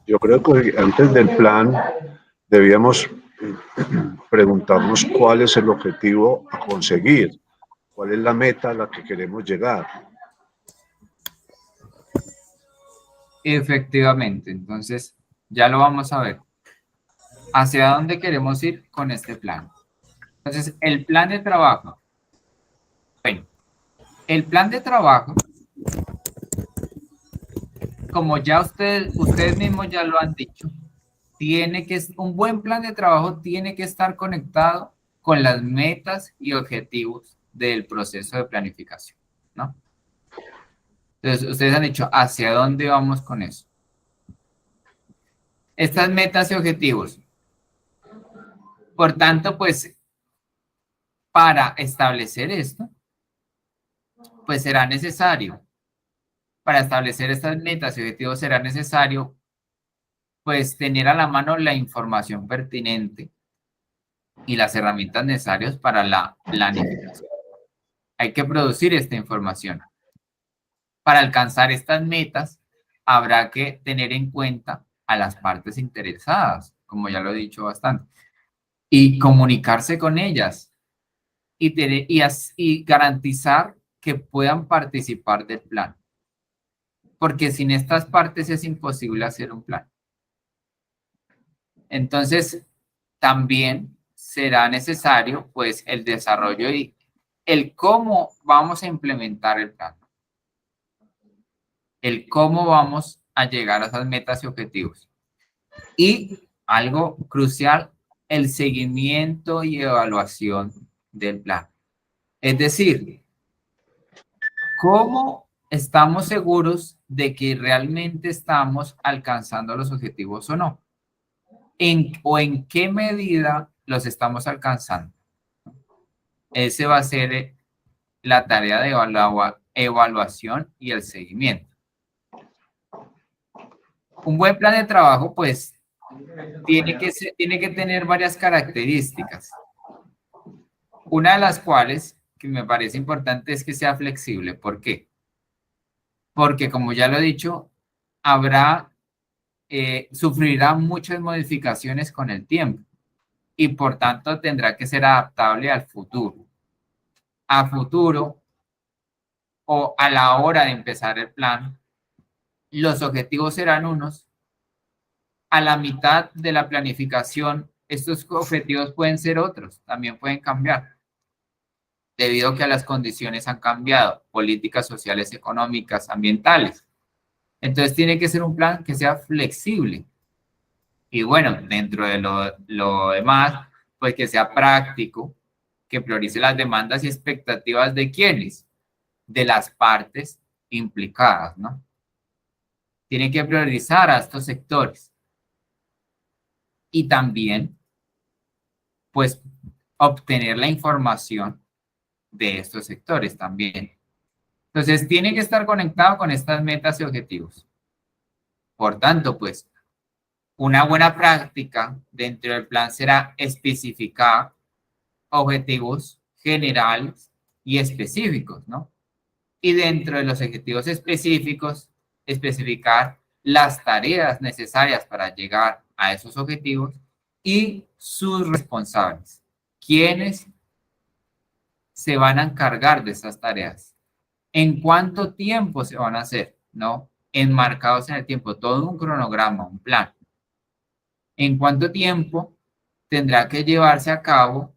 Yo creo que antes del plan debíamos preguntarnos cuál es el objetivo a conseguir, cuál es la meta a la que queremos llegar. Efectivamente, entonces ya lo vamos a ver. ¿Hacia dónde queremos ir con este plan? Entonces, el plan de trabajo. Bueno, el plan de trabajo, como ya ustedes mismos ya lo han dicho, un buen plan de trabajo tiene que estar conectado con las metas y objetivos del proceso de planificación, ¿no? Entonces, ustedes han dicho, ¿hacia dónde vamos con eso? Estas metas y objetivos. Por tanto, pues, para establecer esto, pues será necesario, para establecer estas metas y objetivos será necesario, pues, tener a la mano la información pertinente y las herramientas necesarias para la planificación. Hay que producir esta información. Para alcanzar estas metas, habrá que tener en cuenta a las partes interesadas, como ya lo he dicho bastante, y comunicarse con ellas y garantizar que puedan participar del plan. Porque sin estas partes es imposible hacer un plan. Entonces, también será necesario, pues, el desarrollo y el cómo vamos a implementar el plan. El cómo vamos a llegar a esas metas y objetivos. Y algo crucial, el seguimiento y evaluación del plan. Es decir, ¿cómo estamos seguros de que realmente estamos alcanzando los objetivos o no? ¿En qué medida los estamos alcanzando? Ese va a ser la tarea de evaluación y el seguimiento. Un buen plan de trabajo, pues, tiene que tener varias características. Una de las cuales, que me parece importante, es que sea flexible. ¿Por qué? Porque, como ya lo he dicho, sufrirá muchas modificaciones con el tiempo y por tanto tendrá que ser adaptable al futuro. A futuro o a la hora de empezar el plan, los objetivos serán unos. A la mitad de la planificación, estos objetivos pueden ser otros, también pueden cambiar, debido a que las condiciones han cambiado, políticas sociales, económicas, ambientales. Entonces tiene que ser un plan que sea flexible. Y bueno, dentro de lo demás, pues que sea práctico, que priorice las demandas y expectativas de quienes, de las partes implicadas, ¿no? Tiene que priorizar a estos sectores. Y también, pues, obtener la información de estos sectores también. Entonces, tiene que estar conectado con estas metas y objetivos. Por tanto, pues, una buena práctica dentro del plan será especificar objetivos generales y específicos, ¿no? Y dentro de los objetivos específicos, especificar las tareas necesarias para llegar a esos objetivos y sus responsables. ¿Quiénes se van a encargar de esas tareas? ¿En cuánto tiempo se van a hacer? ¿No? Enmarcados en el tiempo, todo un cronograma, un plan. ¿En cuánto tiempo tendrá que llevarse a cabo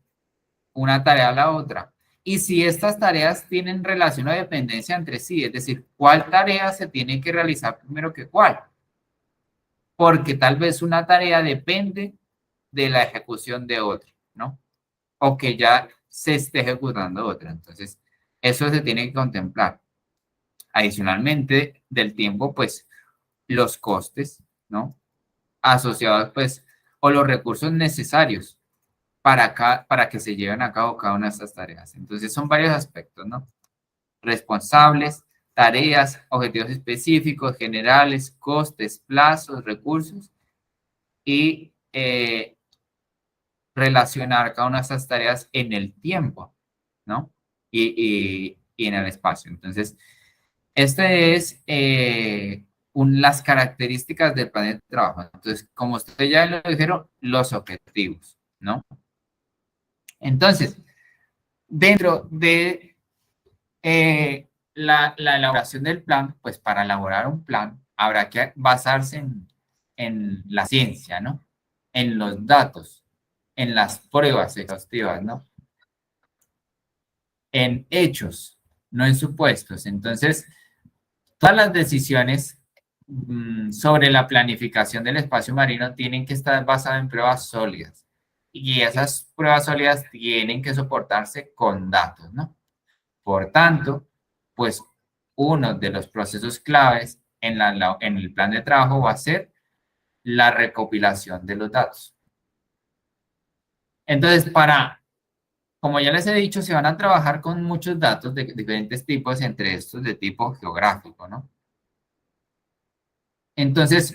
una tarea a la otra? Y si estas tareas tienen relación o dependencia entre sí, es decir, ¿cuál tarea se tiene que realizar primero que cuál? Porque tal vez una tarea depende de la ejecución de otra, ¿no? O que ya se esté ejecutando otra. Entonces, eso se tiene que contemplar. Adicionalmente, del tiempo, pues, los costes, ¿no? Asociados, pues, o los recursos necesarios para que se lleven a cabo cada una de estas tareas. Entonces, son varios aspectos, ¿no? Responsables, tareas, objetivos específicos, generales, costes, plazos, recursos y relacionar cada una de estas tareas en el tiempo, ¿no? Y en el espacio. Entonces, este es las características del plan de trabajo. Entonces, como ustedes ya lo dijeron, los objetivos, ¿no? Entonces, dentro de la elaboración del plan, pues para elaborar un plan habrá que basarse en la ciencia, ¿no? En los datos, en las pruebas exhaustivas, ¿no? En hechos, no en supuestos. Entonces, todas las decisiones sobre la planificación del espacio marino tienen que estar basadas en pruebas sólidas. Y esas pruebas sólidas tienen que soportarse con datos, ¿no? Por tanto, pues uno de los procesos claves en el plan de trabajo va a ser la recopilación de los datos. Entonces, como ya les he dicho, se van a trabajar con muchos datos de diferentes tipos, entre estos de tipo geográfico, ¿no? Entonces,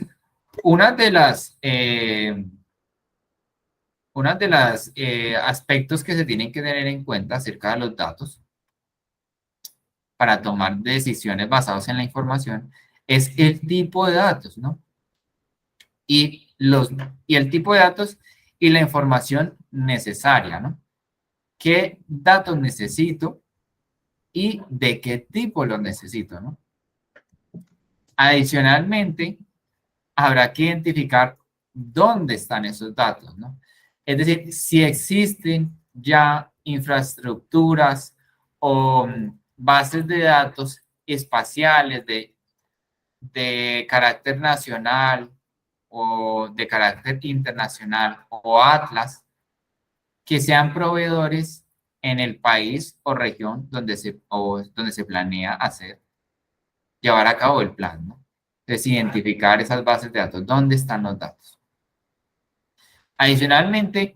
una de las aspectos que se tienen que tener en cuenta acerca de los datos para tomar decisiones basadas en la información es el tipo de datos, ¿no? Y el tipo de datos y la información necesaria, ¿no? ¿Qué datos necesito y de qué tipo los necesito, ¿no? Adicionalmente, habrá que identificar dónde están esos datos, ¿no? Es decir, si existen ya infraestructuras o bases de datos espaciales de carácter nacional o de carácter internacional o atlas que sean proveedores en el país o región donde se planea llevar a cabo el plan, ¿no? Entonces, identificar esas bases de datos, dónde están los datos. Adicionalmente,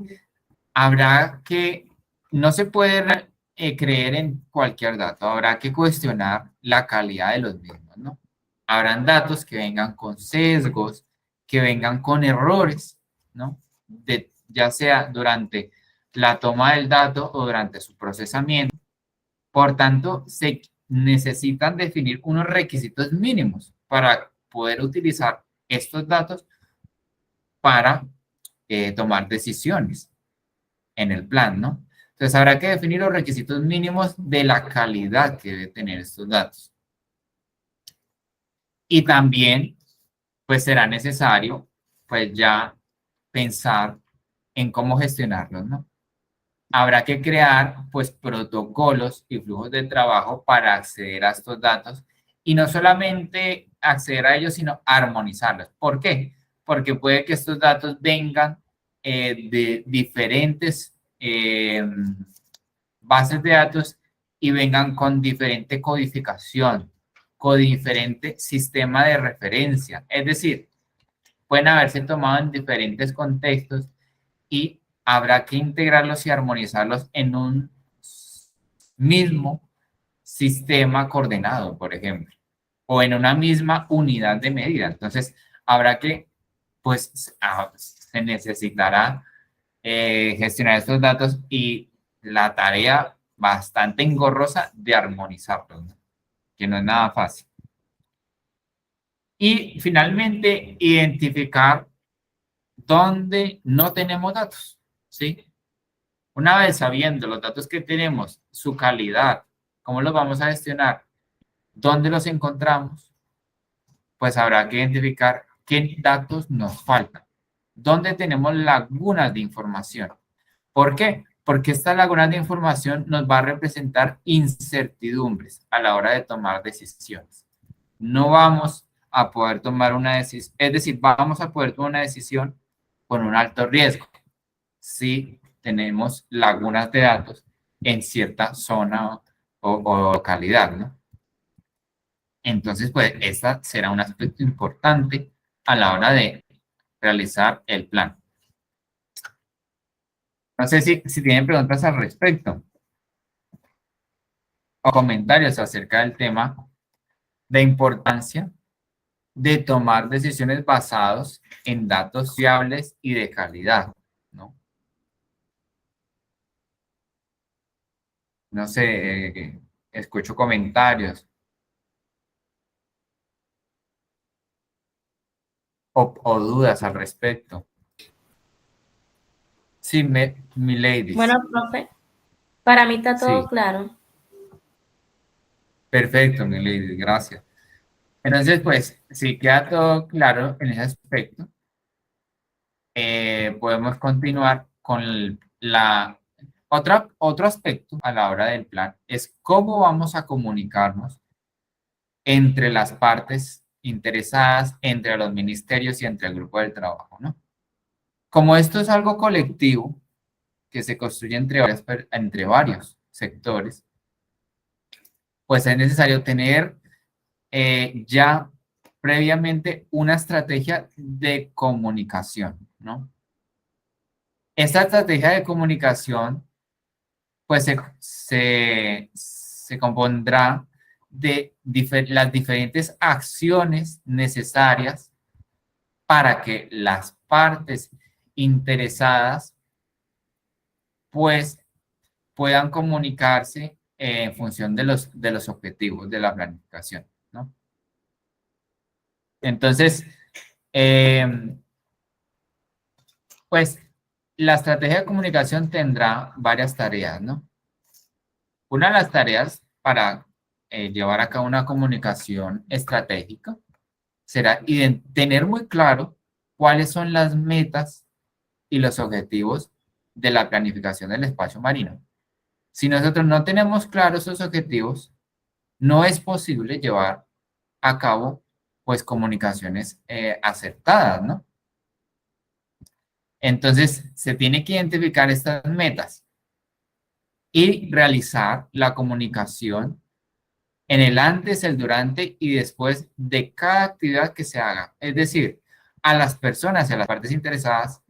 no se puede creer en cualquier dato, habrá que cuestionar la calidad de los mismos, ¿no? Habrán datos que vengan con sesgos, que vengan con errores, ¿no? Ya sea durante la toma del dato o durante su procesamiento. Por tanto, se necesitan definir unos requisitos mínimos para poder utilizar estos datos para tomar decisiones en el plan, ¿no? Entonces, habrá que definir los requisitos mínimos de la calidad que debe tener estos datos. Y también, pues, será necesario, pues, ya pensar en cómo gestionarlos, ¿no? Habrá que crear, pues, protocolos y flujos de trabajo para acceder a estos datos y no solamente acceder a ellos, sino armonizarlos. ¿Por qué? Porque puede que estos datos vengan de diferentes bases de datos y vengan con diferente codificación, con diferente sistema de referencia. Es decir, pueden haberse tomado en diferentes contextos y habrá que integrarlos y armonizarlos en un mismo sistema coordenado, por ejemplo, o en una misma unidad de medida. Entonces, habrá que, pues, se necesitará gestionar estos datos y la tarea bastante engorrosa de armonizarlos, ¿no? Que no es nada fácil. Y finalmente, identificar dónde no tenemos datos, ¿sí? Una vez sabiendo los datos que tenemos, su calidad, cómo los vamos a gestionar, dónde los encontramos, pues habrá que identificar qué datos nos faltan, dónde tenemos lagunas de información. ¿Por qué? Porque estas lagunas de información nos va a representar incertidumbres a la hora de tomar decisiones. No vamos a poder tomar una decisión, es decir, vamos a poder tomar una decisión con un alto riesgo si tenemos lagunas de datos en cierta zona o localidad, ¿no? Entonces, pues, esta será un aspecto importante a la hora de realizar el plan. No sé si tienen preguntas al respecto o comentarios acerca del tema de importancia de tomar decisiones basadas en datos fiables y de calidad, ¿no? No sé, escucho comentarios. O dudas al respecto. Sí, mi lady. Bueno, profe, para mí está todo Sí. claro. Perfecto, mi lady, gracias. Entonces, pues, si queda todo claro en ese aspecto, podemos continuar con otro aspecto a la hora del plan, es cómo vamos a comunicarnos entre las partes interesadas, entre los ministerios y entre el grupo del trabajo, ¿no? Como esto es algo colectivo que se construye entre varios sectores, pues es necesario tener ya previamente una estrategia de comunicación, ¿no? Esta estrategia de comunicación, pues se compondrá de las diferentes acciones necesarias para que las partes interesadas, pues, puedan comunicarse en función de los objetivos de la planificación, ¿no? Entonces, pues, la estrategia de comunicación tendrá varias tareas, ¿no? Una de las tareas para llevar a cabo una comunicación estratégica será tener muy claro cuáles son las metas y los objetivos de la planificación del espacio marino. Si nosotros no tenemos claros esos objetivos, no es posible llevar a cabo, pues, comunicaciones acertadas, ¿no? Entonces, se tiene que identificar estas metas y realizar la comunicación en el antes, el durante y después de cada actividad que se haga. Es decir, a las personas y a las partes interesadas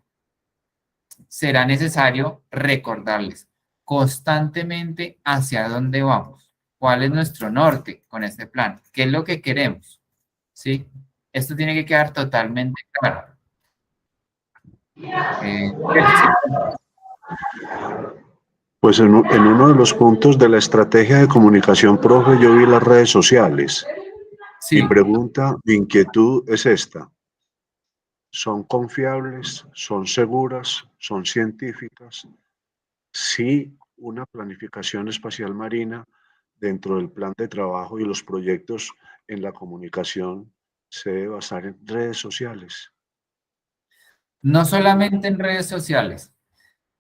será necesario recordarles constantemente hacia dónde vamos, cuál es nuestro norte con este plan, qué es lo que queremos, ¿sí? Esto tiene que quedar totalmente claro. Pues en uno de los puntos de la estrategia de comunicación, profe, yo vi las redes sociales. Sí. Mi pregunta, mi inquietud es esta. ¿Son confiables? ¿Son seguras? ¿Son científicas? Sí, una planificación espacial marina dentro del plan de trabajo y los proyectos en la comunicación se debe basar en redes sociales. No solamente en redes sociales.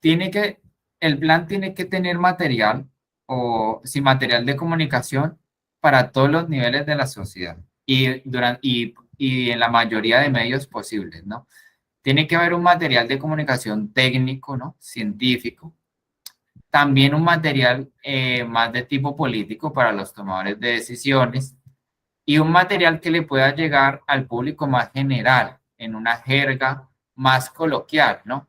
El plan tiene que tener material o sí, material de comunicación para todos los niveles de la sociedad y en la mayoría de medios posibles, ¿no? Tiene que haber un material de comunicación técnico, ¿no? Científico. También un material más de tipo político para los tomadores de decisiones y un material que le pueda llegar al público más general, en una jerga más coloquial, ¿no?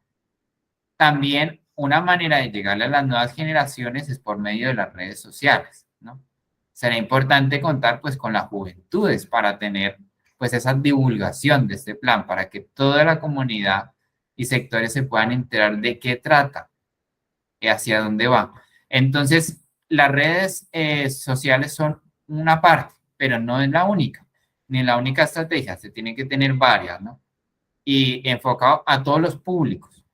También una manera de llegarle a las nuevas generaciones es por medio de las redes sociales, ¿no? Será importante contar pues con las juventudes para tener pues esa divulgación de este plan, para que toda la comunidad y sectores se puedan enterar de qué trata y hacia dónde va. Entonces, las redes sociales son una parte, pero no es la única, ni la única estrategia, se tienen que tener varias, ¿no? Y enfocado a todos los públicos,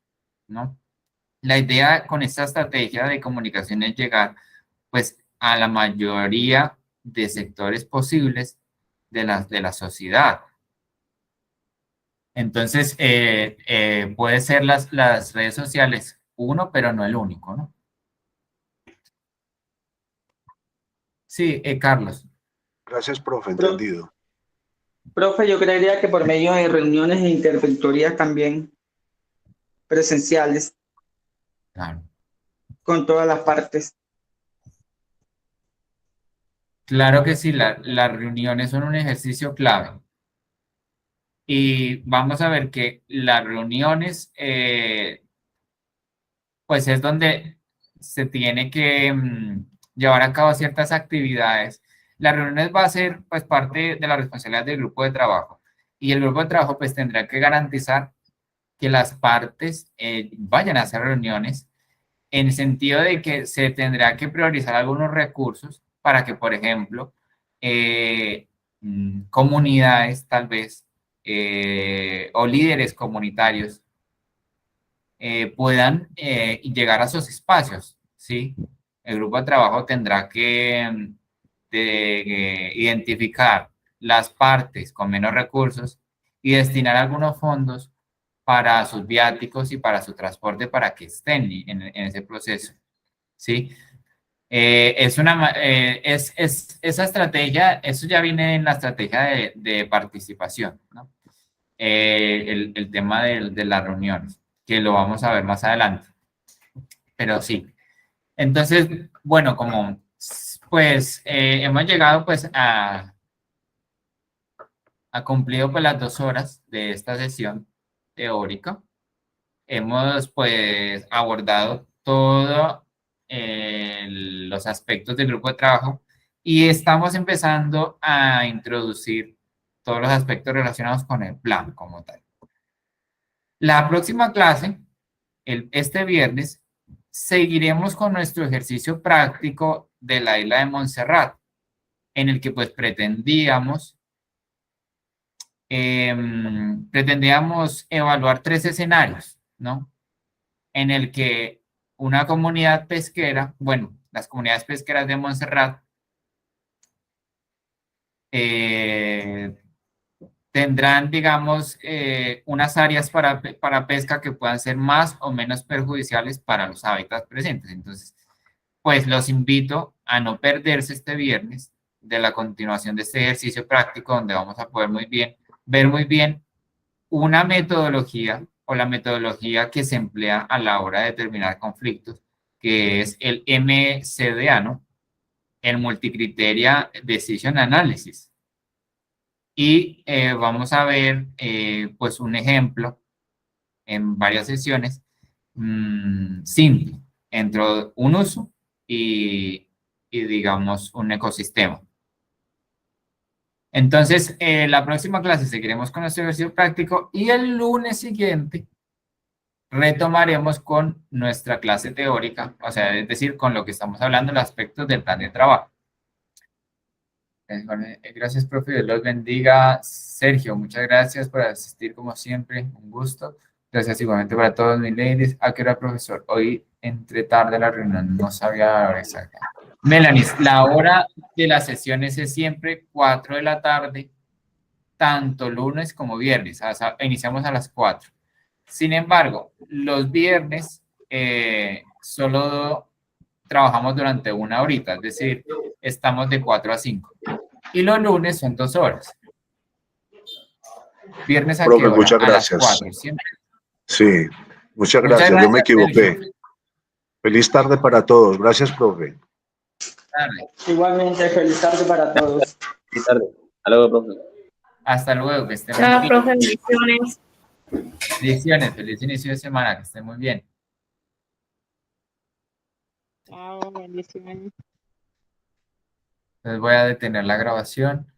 ¿no? La idea con esta estrategia de comunicación es llegar pues a la mayoría de sectores posibles de la sociedad. Entonces, puede ser las redes sociales uno, pero no el único, ¿no? Sí, Carlos. Gracias, profe, entendido. Profe, yo creería que por medio de reuniones e interventorías también presenciales, Claro. con todas las partes. Claro que sí, las reuniones son un ejercicio clave. Y vamos a ver que las reuniones, pues es donde se tiene que llevar a cabo ciertas actividades. Las reuniones va a ser pues parte de la responsabilidad del grupo de trabajo. Y el grupo de trabajo pues tendrá que garantizar que las partes vayan a hacer reuniones en el sentido de que se tendrá que priorizar algunos recursos para que, por ejemplo, comunidades tal vez o líderes comunitarios puedan llegar a sus espacios, ¿sí? El grupo de trabajo tendrá que identificar las partes con menos recursos y destinar algunos fondos para sus viáticos y para su transporte para que estén en ese proceso, ¿sí? Esa estrategia, eso ya viene en la estrategia de participación, ¿no? El tema de las reuniones, que lo vamos a ver más adelante, pero sí. Entonces, bueno, como pues hemos llegado pues a cumplido pues las 2 horas de esta sesión teórica. Hemos pues abordado todos los aspectos del grupo de trabajo y estamos empezando a introducir todos los aspectos relacionados con el plan como tal. La próxima clase, este viernes, seguiremos con nuestro ejercicio práctico de la isla de Montserrat, en el que pues pretendíamos evaluar 3 escenarios, ¿no? En el que una comunidad pesquera, bueno, las comunidades pesqueras de Montserrat tendrán, digamos, unas áreas para pesca que puedan ser más o menos perjudiciales para los hábitats presentes. Entonces, pues los invito a no perderse este viernes de la continuación de este ejercicio práctico donde vamos a poder ver muy bien una metodología o la metodología que se emplea a la hora de determinar conflictos, que es el MCDA, ¿no? El Multicriteria Decision Analysis. Y vamos a ver, pues, un ejemplo en varias sesiones simple entre un uso y digamos, un ecosistema. Entonces, la próxima clase seguiremos con nuestro ejercicio práctico y el lunes siguiente retomaremos con nuestra clase teórica, o sea, es decir, con lo que estamos hablando, los aspectos del plan de trabajo. Gracias, profe, Dios los bendiga. Sergio, muchas gracias por asistir como siempre, un gusto. Gracias igualmente para todos mis ladies. ¿A qué hora, profesor? Hoy entré tarde a la reunión, no sabía la hora exacta. Melanie, la hora de las sesiones es siempre 4 de la tarde, tanto lunes como viernes. O sea, iniciamos a las 4. Sin embargo, los viernes solo trabajamos durante 1 horita, es decir, estamos de 4 a 5. Y los lunes son 2 horas. ¿Viernes a qué hora? Muchas gracias. A las 4, ¿siempre? Sí, muchas gracias. Yo me equivoqué. Sergio. Feliz tarde para todos. Gracias, profe. Igualmente, feliz tarde para todos. Feliz tarde. Hasta luego, profe. Hasta luego, que estén Chao, muy bien. profe, bendiciones. Bendiciones, feliz inicio de semana, que estén muy bien. Chao, bendiciones. Entonces voy a detener la grabación.